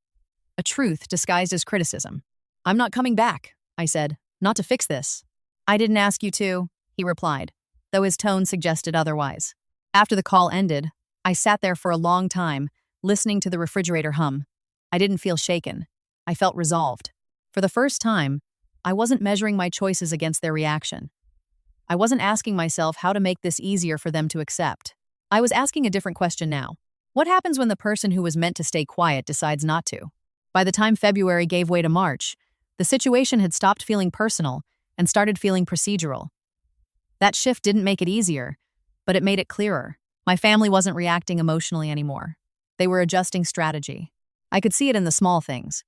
A truth disguised as criticism. "I'm not coming back," I said. "Not to fix this." "I didn't ask you to," he replied, though his tone suggested otherwise. After the call ended, I sat there for a long time, listening to the refrigerator hum. I didn't feel shaken. I felt resolved. For the first time, I wasn't measuring my choices against their reaction. I wasn't asking myself how to make this easier for them to accept. I was asking a different question now. What happens when the person who was meant to stay quiet decides not to? By the time February gave way to March, the situation had stopped feeling personal and started feeling procedural. That shift didn't make it easier, but it made it clearer. My family wasn't reacting emotionally anymore. They were adjusting strategy. I could see it in the small things.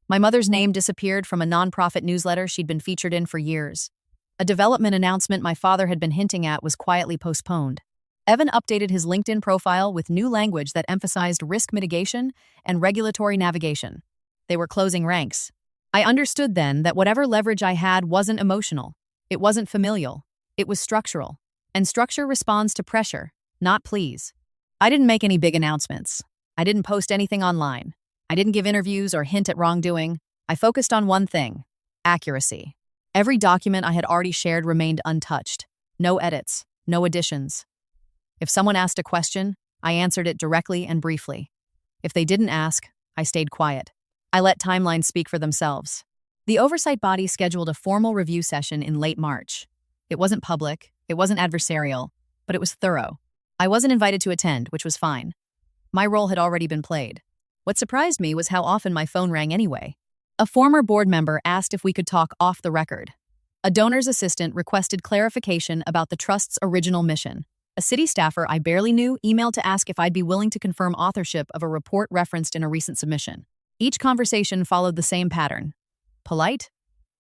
My mother's name disappeared from a nonprofit newsletter she'd been featured in for years. A development announcement my father had been hinting at was quietly postponed. Evan updated his LinkedIn profile with new language that emphasized risk mitigation and regulatory navigation. They were closing ranks. I understood then that whatever leverage I had wasn't emotional. It wasn't familial. It was structural. And structure responds to pressure, not pleas. I didn't make any big announcements. I didn't post anything online. I didn't give interviews or hint at wrongdoing. I focused on one thing: accuracy. Every document I had already shared remained untouched. No edits, no additions. If someone asked a question, I answered it directly and briefly. If they didn't ask, I stayed quiet. I let timelines speak for themselves. The oversight body scheduled a formal review session in late March. It wasn't public, it wasn't adversarial, but it was thorough. I wasn't invited to attend, which was fine. My role had already been played. What surprised me was how often my phone rang anyway. A former board member asked if we could talk off the record. A donor's assistant requested clarification about the trust's original mission. A city staffer I barely knew emailed to ask if I'd be willing to confirm authorship of a report referenced in a recent submission. Each conversation followed the same pattern. Polite,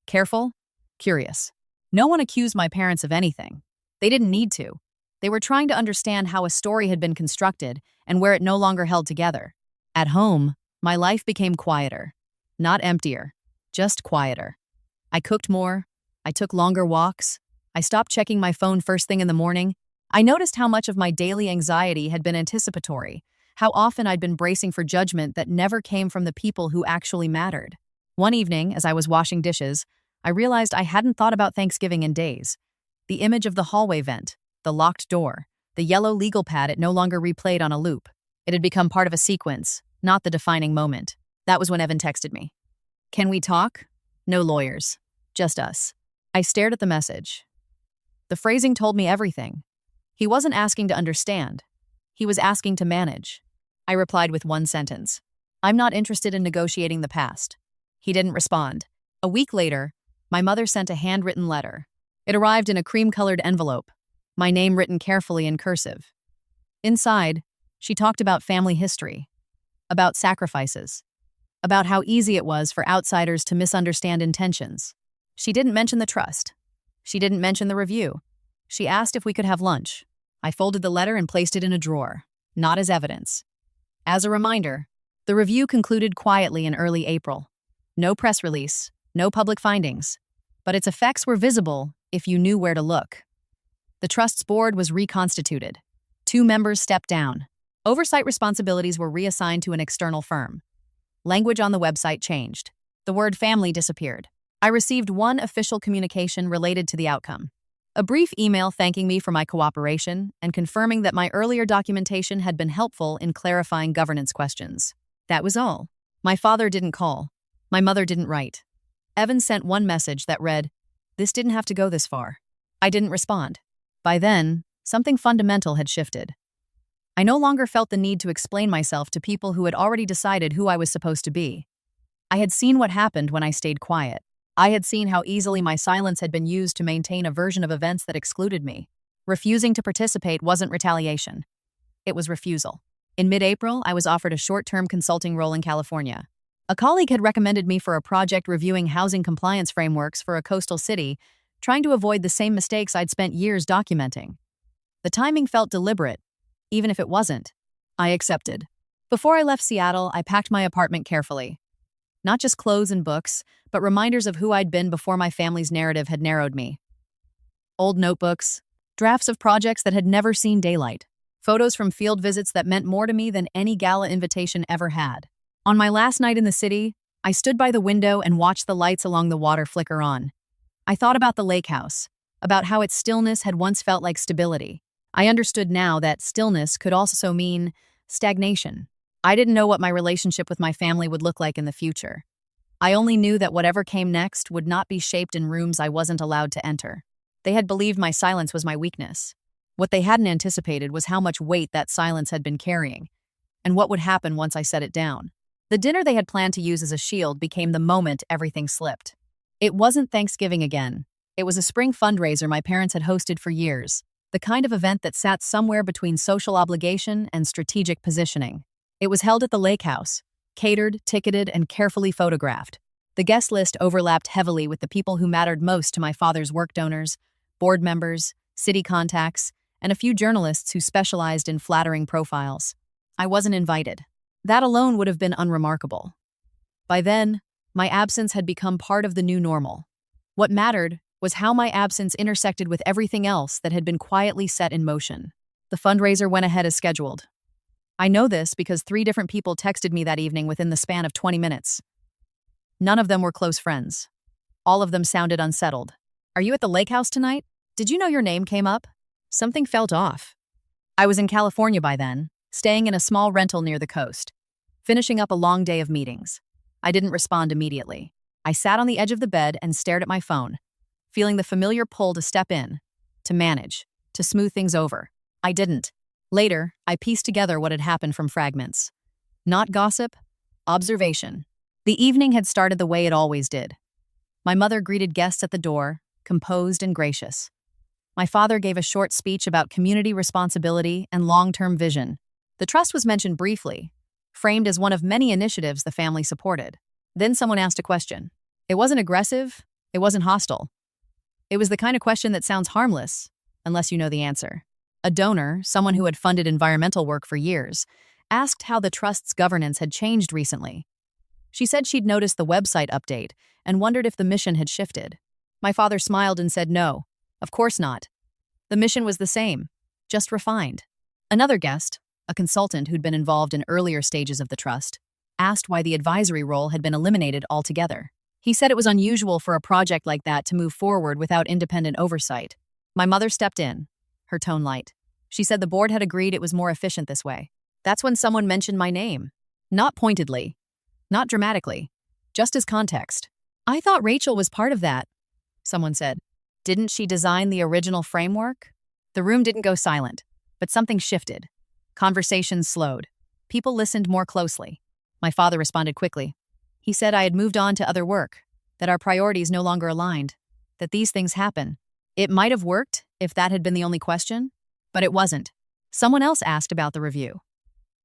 careful, curious. No one accused my parents of anything. They didn't need to. They were trying to understand how a story had been constructed and where it no longer held together. At home, my life became quieter. Not emptier, just quieter. I cooked more. I took longer walks. I stopped checking my phone first thing in the morning. I noticed how much of my daily anxiety had been anticipatory, how often I'd been bracing for judgment that never came from the people who actually mattered. One evening, as I was washing dishes, I realized I hadn't thought about Thanksgiving in days. The image of the hallway vent, the locked door, the yellow legal pad it no longer replayed on a loop. It had become part of a sequence, not the defining moment. That was when Evan texted me. "Can we talk?" No lawyers. Just us. I stared at the message. The phrasing told me everything. He wasn't asking to understand. He was asking to manage. I replied with one sentence. "I'm not interested in negotiating the past." He didn't respond. A week later, my mother sent a handwritten letter. It arrived in a cream-colored envelope, my name written carefully in cursive. Inside, she talked about family history, about sacrifices, about how easy it was for outsiders to misunderstand intentions. She didn't mention the trust. She didn't mention the review. She asked if we could have lunch. I folded the letter and placed it in a drawer, not as evidence. As a reminder, the review concluded quietly in early April. No press release, no public findings, but its effects were visible if you knew where to look. The trust's board was reconstituted. 2 members stepped down. Oversight responsibilities were reassigned to an external firm. Language on the website changed. The word family disappeared. I received one official communication related to the outcome. A brief email thanking me for my cooperation and confirming that my earlier documentation had been helpful in clarifying governance questions. That was all. My father didn't call. My mother didn't write. Evan sent one message that read, "This didn't have to go this far." I didn't respond. By then, something fundamental had shifted. I no longer felt the need to explain myself to people who had already decided who I was supposed to be. I had seen what happened when I stayed quiet. I had seen how easily my silence had been used to maintain a version of events that excluded me. Refusing to participate wasn't retaliation. It was refusal. In mid-April, I was offered a short-term consulting role in California. A colleague had recommended me for a project reviewing housing compliance frameworks for a coastal city, trying to avoid the same mistakes I'd spent years documenting. The timing felt deliberate, even if it wasn't. I accepted. Before I left Seattle, I packed my apartment carefully. Not just clothes and books, but reminders of who I'd been before my family's narrative had narrowed me. Old notebooks, drafts of projects that had never seen daylight, photos from field visits that meant more to me than any gala invitation ever had. On my last night in the city, I stood by the window and watched the lights along the water flicker on. I thought about the lake house, about how its stillness had once felt like stability. I understood now that stillness could also mean stagnation. I didn't know what my relationship with my family would look like in the future. I only knew that whatever came next would not be shaped in rooms I wasn't allowed to enter. They had believed my silence was my weakness. What they hadn't anticipated was how much weight that silence had been carrying, and what would happen once I set it down. The dinner they had planned to use as a shield became the moment everything slipped. It wasn't Thanksgiving again. It was a spring fundraiser my parents had hosted for years, the kind of event that sat somewhere between social obligation and strategic positioning. It was held at the lake house, catered, ticketed, and carefully photographed. The guest list overlapped heavily with the people who mattered most to my father's work donors, board members, city contacts, and a few journalists who specialized in flattering profiles. I wasn't invited. That alone would have been unremarkable. By then, my absence had become part of the new normal. What mattered was how my absence intersected with everything else that had been quietly set in motion. The fundraiser went ahead as scheduled. I know this because 3 different people texted me that evening within the span of 20 minutes. None of them were close friends. All of them sounded unsettled. "Are you at the lake house tonight? Did you know your name came up?" Something felt off. I was in California by then, staying in a small rental near the coast, finishing up a long day of meetings. I didn't respond immediately. I sat on the edge of the bed and stared at my phone, feeling the familiar pull to step in, to manage, to smooth things over. I didn't. Later, I pieced together what had happened from fragments. Not gossip, observation. The evening had started the way it always did. My mother greeted guests at the door, composed and gracious. My father gave a short speech about community responsibility and long-term vision. The trust was mentioned briefly, framed as one of many initiatives the family supported. Then someone asked a question. It wasn't aggressive, it wasn't hostile. It was the kind of question that sounds harmless, unless you know the answer. A donor, someone who had funded environmental work for years, asked how the trust's governance had changed recently. She said she'd noticed the website update and wondered if the mission had shifted. My father smiled and said no, of course not. The mission was the same, just refined. Another guest, a consultant who'd been involved in earlier stages of the trust, asked why the advisory role had been eliminated altogether. He said it was unusual for a project like that to move forward without independent oversight. My mother stepped in, her tone light. She said the board had agreed it was more efficient this way. That's when someone mentioned my name. Not pointedly, not dramatically, just as context. I thought Rachel was part of that, someone said. Didn't she design the original framework? The room didn't go silent, but something shifted. Conversations slowed. People listened more closely. My father responded quickly. He said I had moved on to other work, that our priorities no longer aligned, that these things happen. It might have worked if that had been the only question, but it wasn't. Someone else asked about the review,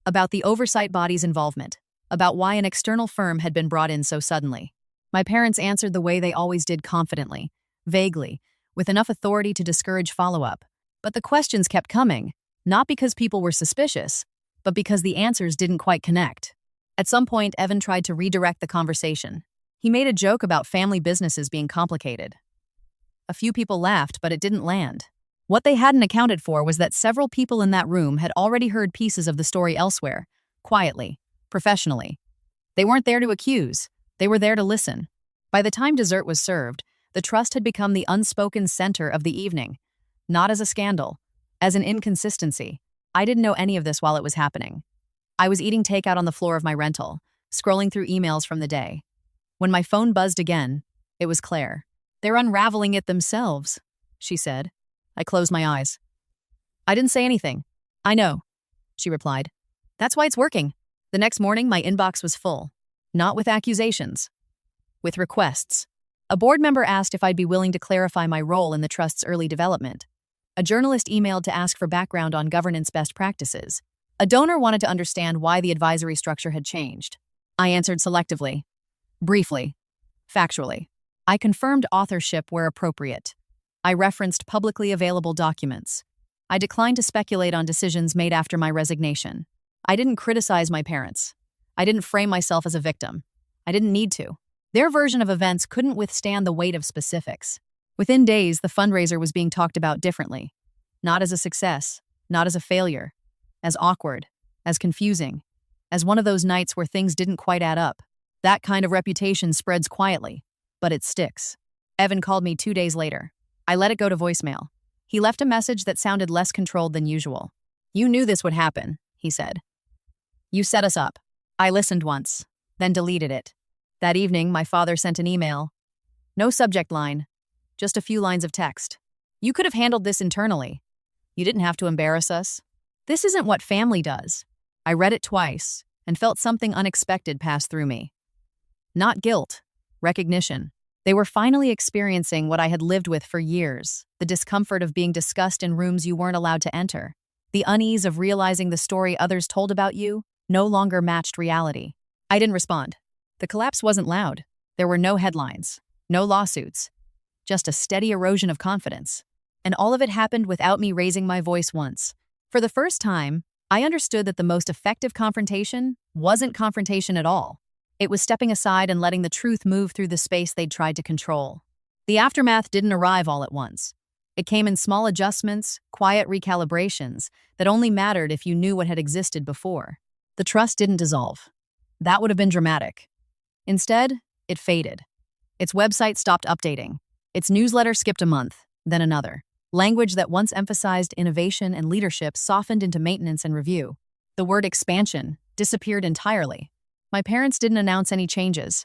about the oversight body's involvement, about why an external firm had been brought in so suddenly. My parents answered the way they always did, confidently, vaguely, with enough authority to discourage follow-up. But the questions kept coming, not because people were suspicious, but because the answers didn't quite connect. At some point, Evan tried to redirect the conversation. He made a joke about family businesses being complicated. A few people laughed, but it didn't land. What they hadn't accounted for was that several people in that room had already heard pieces of the story elsewhere, quietly, professionally. They weren't there to accuse, they were there to listen. By the time dessert was served, the trust had become the unspoken center of the evening. Not as a scandal, as an inconsistency. I didn't know any of this while it was happening. I was eating takeout on the floor of my rental, scrolling through emails from the day. When my phone buzzed again, it was Claire. They're unraveling it themselves, she said. I closed my eyes. I didn't say anything. I know, she replied. That's why it's working. The next morning, my inbox was full. Not with accusations, with requests. A board member asked if I'd be willing to clarify my role in the trust's early development. A journalist emailed to ask for background on governance best practices. A donor wanted to understand why the advisory structure had changed. I answered selectively, briefly, factually. I confirmed authorship where appropriate. I referenced publicly available documents. I declined to speculate on decisions made after my resignation. I didn't criticize my parents. I didn't frame myself as a victim. I didn't need to. Their version of events couldn't withstand the weight of specifics. Within days, the fundraiser was being talked about differently. Not as a success, not as a failure, as awkward, as confusing, as one of those nights where things didn't quite add up. That kind of reputation spreads quietly, but it sticks. Evan called me 2 days later. I let it go to voicemail. He left a message that sounded less controlled than usual. You knew this would happen, he said. You set us up. I listened once, then deleted it. That evening, my father sent an email. No subject line, just a few lines of text. You could have handled this internally. You didn't have to embarrass us. This isn't what family does. I read it twice and felt something unexpected pass through me. Not guilt, recognition. They were finally experiencing what I had lived with for years, the discomfort of being discussed in rooms you weren't allowed to enter, the unease of realizing the story others told about you no longer matched reality. I didn't respond. The collapse wasn't loud. There were no headlines, no lawsuits, just a steady erosion of confidence. And all of it happened without me raising my voice once. For the first time, I understood that the most effective confrontation wasn't confrontation at all. It was stepping aside and letting the truth move through the space they'd tried to control. The aftermath didn't arrive all at once. It came in small adjustments, quiet recalibrations that only mattered if you knew what had existed before. The trust didn't dissolve. That would have been dramatic. Instead, it faded. Its website stopped updating. Its newsletter skipped a month, then another. Language that once emphasized innovation and leadership softened into maintenance and review. The word expansion disappeared entirely. My parents didn't announce any changes.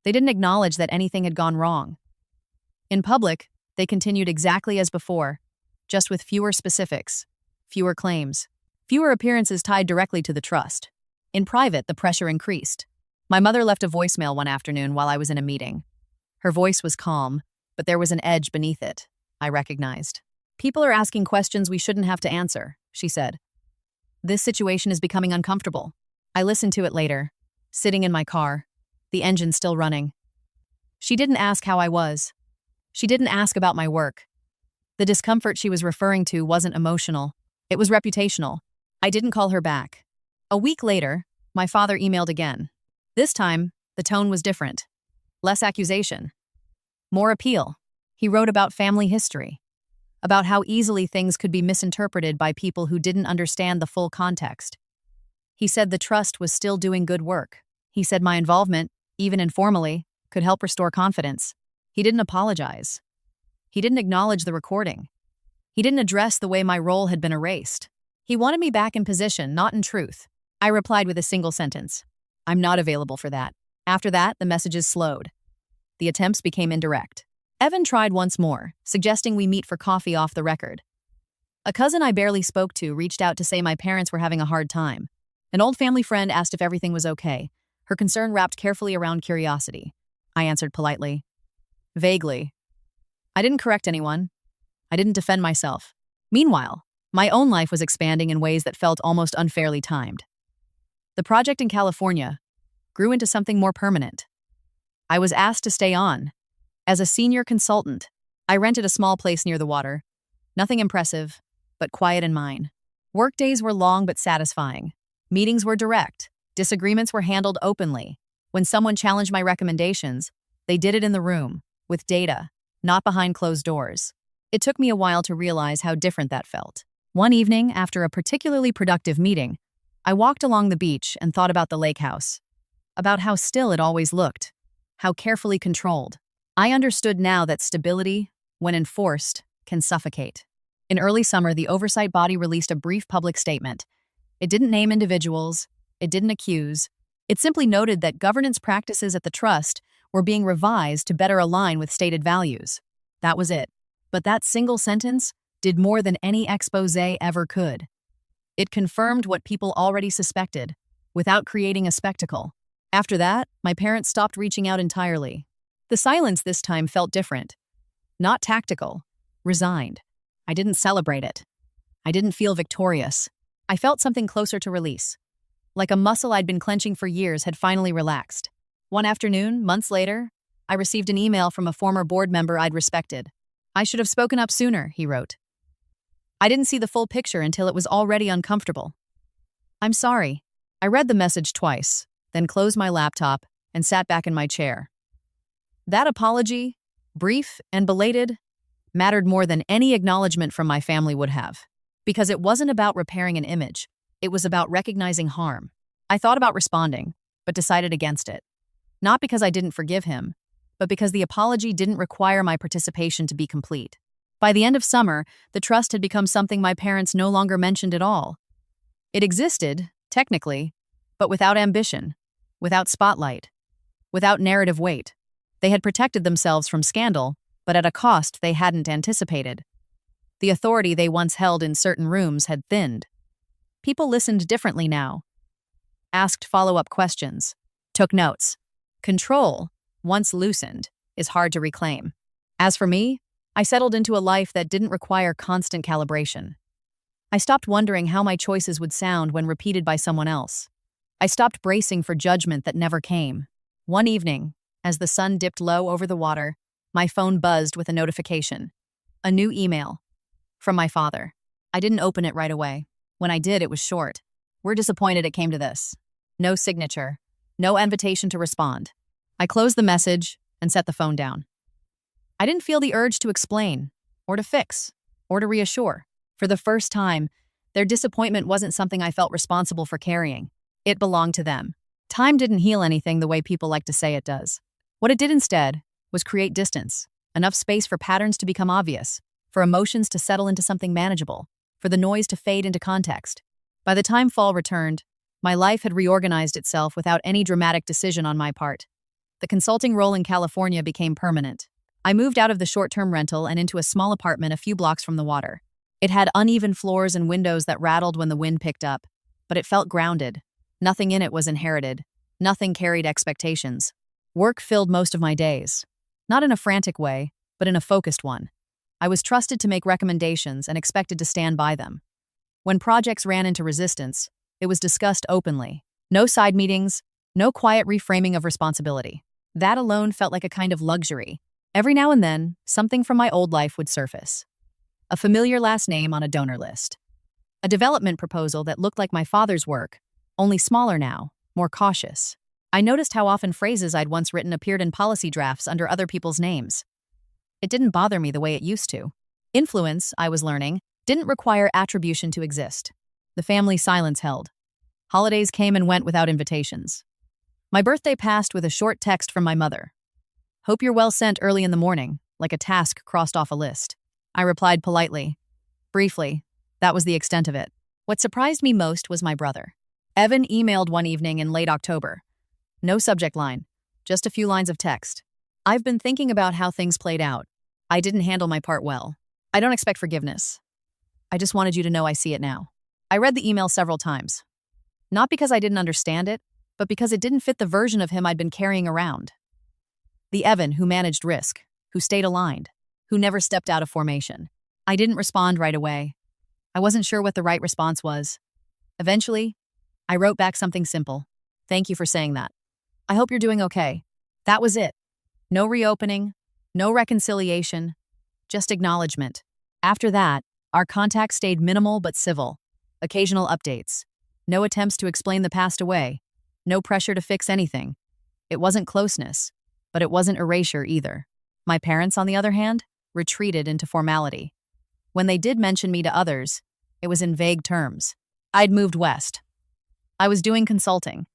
They didn't acknowledge that anything had gone wrong. In public, they continued exactly as before, just with fewer specifics, fewer claims, fewer appearances tied directly to the trust. In private, the pressure increased. My mother left a voicemail one afternoon while I was in a meeting. Her voice was calm, but there was an edge beneath it, I recognized. "People are asking questions we shouldn't have to answer," she said. "This situation is becoming uncomfortable." I listened to it later, sitting in my car, the engine still running. She didn't ask how I was. She didn't ask about my work. The discomfort she was referring to wasn't emotional. It was reputational. I didn't call her back. A week later, my father emailed again. This time, the tone was different. Less accusation. More appeal. He wrote about family history, about how easily things could be misinterpreted by people who didn't understand the full context. He said the trust was still doing good work. He said my involvement, even informally, could help restore confidence. He didn't apologize. He didn't acknowledge the recording. He didn't address the way my role had been erased. He wanted me back in position, not in truth. I replied with a single sentence. "I'm not available for that." After that, the messages slowed. The attempts became indirect. Evan tried once more, suggesting we meet for coffee off the record. A cousin I barely spoke to reached out to say my parents were having a hard time. An old family friend asked if everything was okay, her concern wrapped carefully around curiosity. I answered politely. Vaguely. I didn't correct anyone. I didn't defend myself. Meanwhile, my own life was expanding in ways that felt almost unfairly timed. The project in California grew into something more permanent. I was asked to stay on. As a senior consultant, I rented a small place near the water. Nothing impressive, but quiet and mine. Workdays were long but satisfying. Meetings were direct. Disagreements were handled openly. When someone challenged my recommendations, they did it in the room, with data, not behind closed doors. It took me a while to realize how different that felt. One evening, after a particularly productive meeting, I walked along the beach and thought about the lake house, about how still it always looked, how carefully controlled. I understood now that stability, when enforced, can suffocate. In early summer, the oversight body released a brief public statement. It didn't name individuals, it didn't accuse. It simply noted that governance practices at the trust were being revised to better align with stated values. That was it. But that single sentence did more than any exposé ever could. It confirmed what people already suspected, without creating a spectacle. After that, my parents stopped reaching out entirely. The silence this time felt different. Not tactical, resigned. I didn't celebrate it. I didn't feel victorious. I felt something closer to release. Like a muscle I'd been clenching for years had finally relaxed. One afternoon, months later, I received an email from a former board member I'd respected. "I should have spoken up sooner," he wrote. I didn't see the full picture until it was already uncomfortable. "I'm sorry." I read the message twice, then closed my laptop and sat back in my chair. That apology, brief and belated, mattered more than any acknowledgement from my family would have. Because it wasn't about repairing an image. It was about recognizing harm. I thought about responding, but decided against it. Not because I didn't forgive him, but because the apology didn't require my participation to be complete. By the end of summer, the trust had become something my parents no longer mentioned at all. It existed, technically, but without ambition, without spotlight, without narrative weight. They had protected themselves from scandal, but at a cost they hadn't anticipated. The authority they once held in certain rooms had thinned. People listened differently now, asked follow-up questions, took notes. Control, once loosened, is hard to reclaim. As for me, I settled into a life that didn't require constant calibration. I stopped wondering how my choices would sound when repeated by someone else. I stopped bracing for judgment that never came. One evening, as the sun dipped low over the water, my phone buzzed with a notification. A new email. From my father. I didn't open it right away. When I did, it was short. "We're disappointed it came to this." No signature. No invitation to respond. I closed the message and set the phone down. I didn't feel the urge to explain, or to fix, or to reassure. For the first time, their disappointment wasn't something I felt responsible for carrying. It belonged to them. Time didn't heal anything the way people like to say it does. What it did instead was create distance, enough space for patterns to become obvious, for emotions to settle into something manageable, for the noise to fade into context. By the time fall returned, my life had reorganized itself without any dramatic decision on my part. The consulting role in California became permanent. I moved out of the short-term rental and into a small apartment a few blocks from the water. It had uneven floors and windows that rattled when the wind picked up, but it felt grounded. Nothing in it was inherited. Nothing carried expectations. Work filled most of my days. Not in a frantic way, but in a focused one. I was trusted to make recommendations and expected to stand by them. When projects ran into resistance, it was discussed openly. No side meetings, no quiet reframing of responsibility. That alone felt like a kind of luxury. Every now and then, something from my old life would surface. A familiar last name on a donor list. A development proposal that looked like my father's work, only smaller now, more cautious. I noticed how often phrases I'd once written appeared in policy drafts under other people's names. It didn't bother me the way it used to. Influence, I was learning, didn't require attribution to exist. The family silence held. Holidays came and went without invitations. My birthday passed with a short text from my mother. "Hope you're well sent early in the morning," like a task crossed off a list. I replied politely. Briefly, that was the extent of it. What surprised me most was my brother. Evan emailed one evening in late October. No subject line, just a few lines of text. "I've been thinking about how things played out. I didn't handle my part well. I don't expect forgiveness. I just wanted you to know I see it now." I read the email several times. Not because I didn't understand it, but because it didn't fit the version of him I'd been carrying around. The Evan who managed risk, who stayed aligned, who never stepped out of formation. I didn't respond right away. I wasn't sure what the right response was. Eventually, I wrote back something simple. "Thank you for saying that. I hope you're doing okay." That was it. No reopening, no reconciliation, just acknowledgement. After that, our contact stayed minimal but civil. Occasional updates. No attempts to explain the past away. No pressure to fix anything. It wasn't closeness, but it wasn't erasure either. My parents, on the other hand, retreated into formality. When they did mention me to others, it was in vague terms. I'd moved west. I was doing consulting.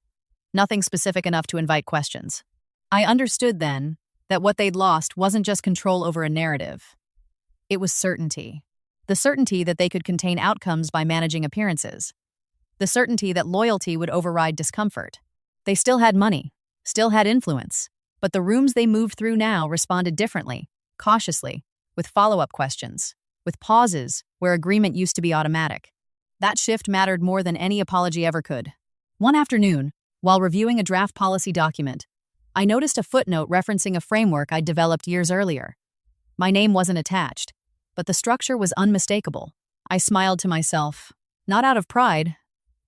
Nothing specific enough to invite questions. I understood then that what they'd lost wasn't just control over a narrative. It was certainty. The certainty that they could contain outcomes by managing appearances. The certainty that loyalty would override discomfort. They still had money, still had influence, but the rooms they moved through now responded differently, cautiously, with follow-up questions, with pauses where agreement used to be automatic. That shift mattered more than any apology ever could. One afternoon, while reviewing a draft policy document, I noticed a footnote referencing a framework I'd developed years earlier. My name wasn't attached, but the structure was unmistakable. I smiled to myself, not out of pride,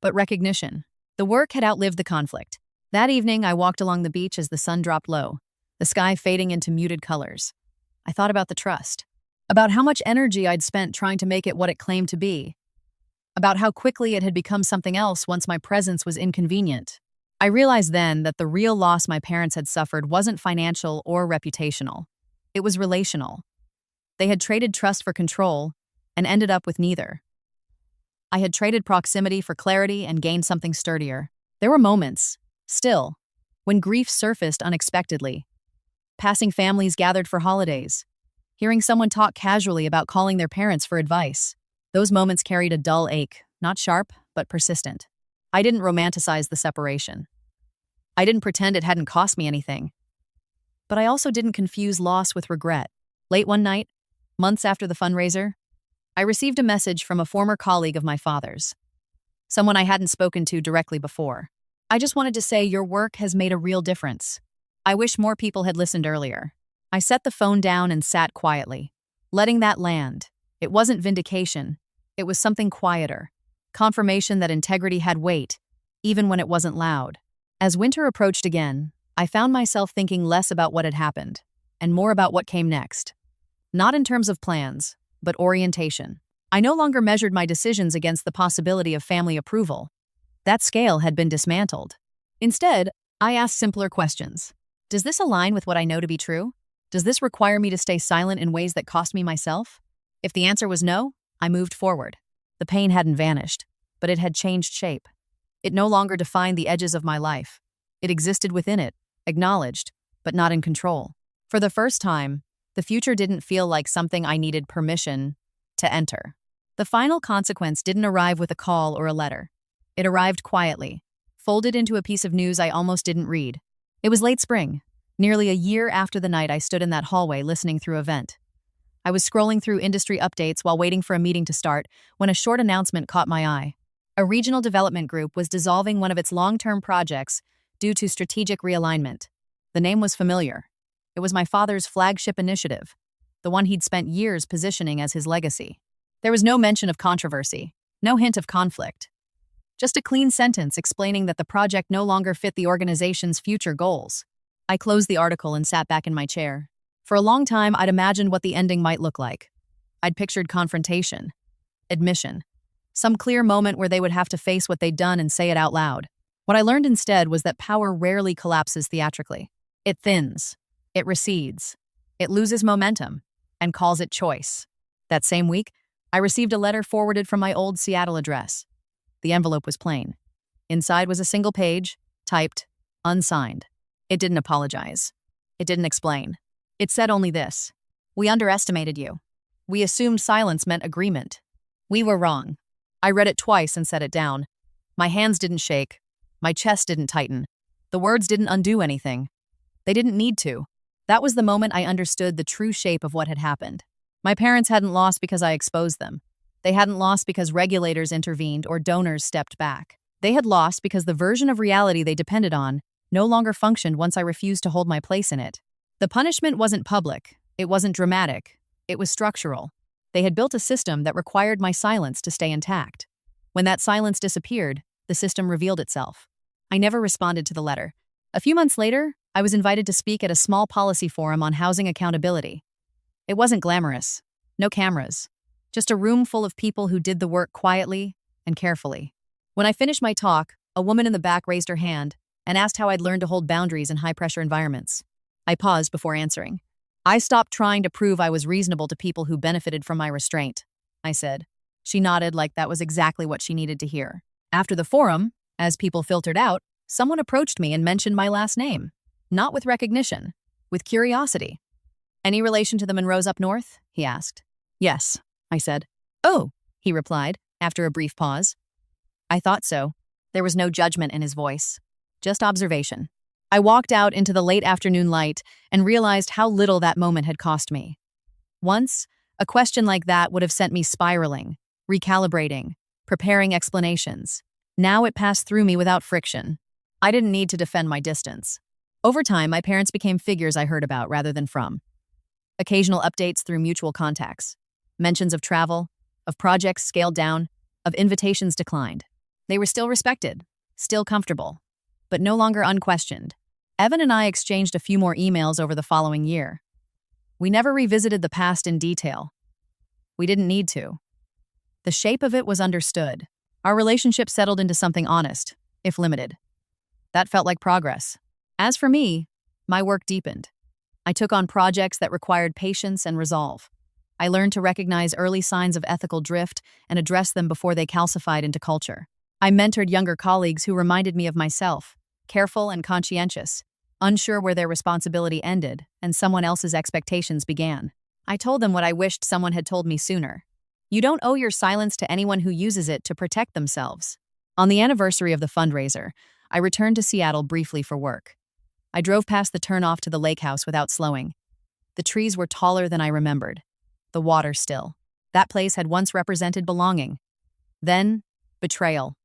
but recognition. The work had outlived the conflict. That evening, I walked along the beach as the sun dropped low, the sky fading into muted colors. I thought about the trust, about how much energy I'd spent trying to make it what it claimed to be, about how quickly it had become something else once my presence was inconvenient. I realized then that the real loss my parents had suffered wasn't financial or reputational. It was relational. They had traded trust for control and ended up with neither. I had traded proximity for clarity and gained something sturdier. There were moments, still, when grief surfaced unexpectedly. Passing families gathered for holidays. Hearing someone talk casually about calling their parents for advice. Those moments carried a dull ache, not sharp, but persistent. I didn't romanticize the separation. I didn't pretend it hadn't cost me anything. But I also didn't confuse loss with regret. Late one night, months after the fundraiser, I received a message from a former colleague of my father's, someone I hadn't spoken to directly before. "I just wanted to say your work has made a real difference. I wish more people had listened earlier." I set the phone down and sat quietly, letting that land. It wasn't vindication. It was something quieter, confirmation that integrity had weight, even when it wasn't loud. As winter approached again, I found myself thinking less about what had happened, and more about what came next. Not in terms of plans, but orientation. I no longer measured my decisions against the possibility of family approval. That scale had been dismantled. Instead, I asked simpler questions. Does this align with what I know to be true? Does this require me to stay silent in ways that cost me myself? If the answer was no, I moved forward. The pain hadn't vanished, but it had changed shape. It no longer defined the edges of my life. It existed within it, acknowledged, but not in control. For the first time, the future didn't feel like something I needed permission to enter. The final consequence didn't arrive with a call or a letter. It arrived quietly, folded into a piece of news I almost didn't read. It was late spring, Nearly a year after the night I stood in that hallway listening through a vent. I was scrolling through industry updates while waiting for a meeting to start when a short announcement caught my eye. A regional development group was dissolving one of its long-term projects due to strategic realignment. The name was familiar. It was my father's flagship initiative, the one he'd spent years positioning as his legacy. There was no mention of controversy, no hint of conflict. Just a clean sentence explaining that the project no longer fit the organization's future goals. I closed the article and sat back in my chair. For a long time, I'd imagined what the ending might look like. I'd pictured confrontation, admission, some clear moment where they would have to face what they'd done and say it out loud. What I learned instead was that power rarely collapses theatrically. It thins, it recedes, it loses momentum, and calls it choice. That same week, I received a letter forwarded from my old Seattle address. The envelope was plain. Inside was a single page, typed, unsigned. It didn't apologize. It didn't explain. It said only this: "We underestimated you. We assumed silence meant agreement. We were wrong." I read it twice and set it down. My hands didn't shake. My chest didn't tighten. The words didn't undo anything. They didn't need to. That was the moment I understood the true shape of what had happened. My parents hadn't lost because I exposed them. They hadn't lost because regulators intervened or donors stepped back. They had lost because the version of reality they depended on no longer functioned once I refused to hold my place in it. The punishment wasn't public. It wasn't dramatic. It was structural. They had built a system that required my silence to stay intact. When that silence disappeared, the system revealed itself. I never responded to the letter. A few months later, I was invited to speak at a small policy forum on housing accountability. It wasn't glamorous. No cameras. Just a room full of people who did the work quietly and carefully. When I finished my talk, a woman in the back raised her hand and asked how I'd learned to hold boundaries in high-pressure environments. I paused before answering. "I stopped trying to prove I was reasonable to people who benefited from my restraint," I said. She nodded like that was exactly what she needed to hear. After the forum, as people filtered out, someone approached me and mentioned my last name. Not with recognition, with curiosity. "Any relation to the Monroes up north?" he asked. "Yes," I said. "Oh," he replied, after a brief pause. I thought so. There was no judgment in his voice, just observation. I walked out into the late afternoon light and realized how little that moment had cost me. Once, a question like that would have sent me spiraling, recalibrating, preparing explanations. Now it passed through me without friction. I didn't need to defend my distance. Over time, my parents became figures I heard about rather than from. Occasional updates through mutual contacts. Mentions of travel, of projects scaled down, of invitations declined. They were still respected, still comfortable, but no longer unquestioned. Evan and I exchanged a few more emails over the following year. We never revisited the past in detail. We didn't need to. The shape of it was understood. Our relationship settled into something honest, if limited. That felt like progress. As for me, my work deepened. I took on projects that required patience and resolve. I learned to recognize early signs of ethical drift and address them before they calcified into culture. I mentored younger colleagues who reminded me of myself, careful and conscientious, unsure where their responsibility ended and someone else's expectations began. I told them what I wished someone had told me sooner. You don't owe your silence to anyone who uses it to protect themselves. On the anniversary of the fundraiser, I returned to Seattle briefly for work. I drove past the turnoff to the lake house without slowing. The trees were taller than I remembered. The water still. That place had once represented belonging. Then, betrayal.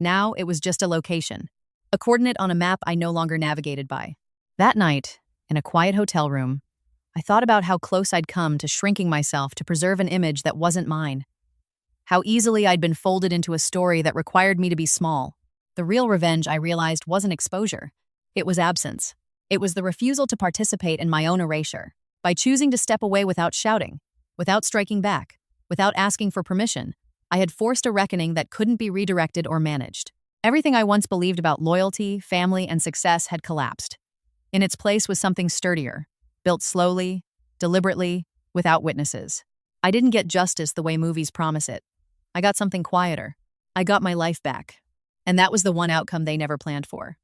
Now it was just a location, a coordinate on a map I no longer navigated by. That night, in a quiet hotel room, I thought about how close I'd come to shrinking myself to preserve an image that wasn't mine. How easily I'd been folded into a story that required me to be small. The real revenge, I realized, wasn't exposure. It was absence. It was the refusal to participate in my own erasure. By choosing to step away without shouting, without striking back, without asking for permission, I had forced a reckoning that couldn't be redirected or managed. Everything I once believed about loyalty, family, and success had collapsed. In its place was something sturdier, built slowly, deliberately, without witnesses. I didn't get justice the way movies promise it. I got something quieter. I got my life back. And that was the one outcome they never planned for.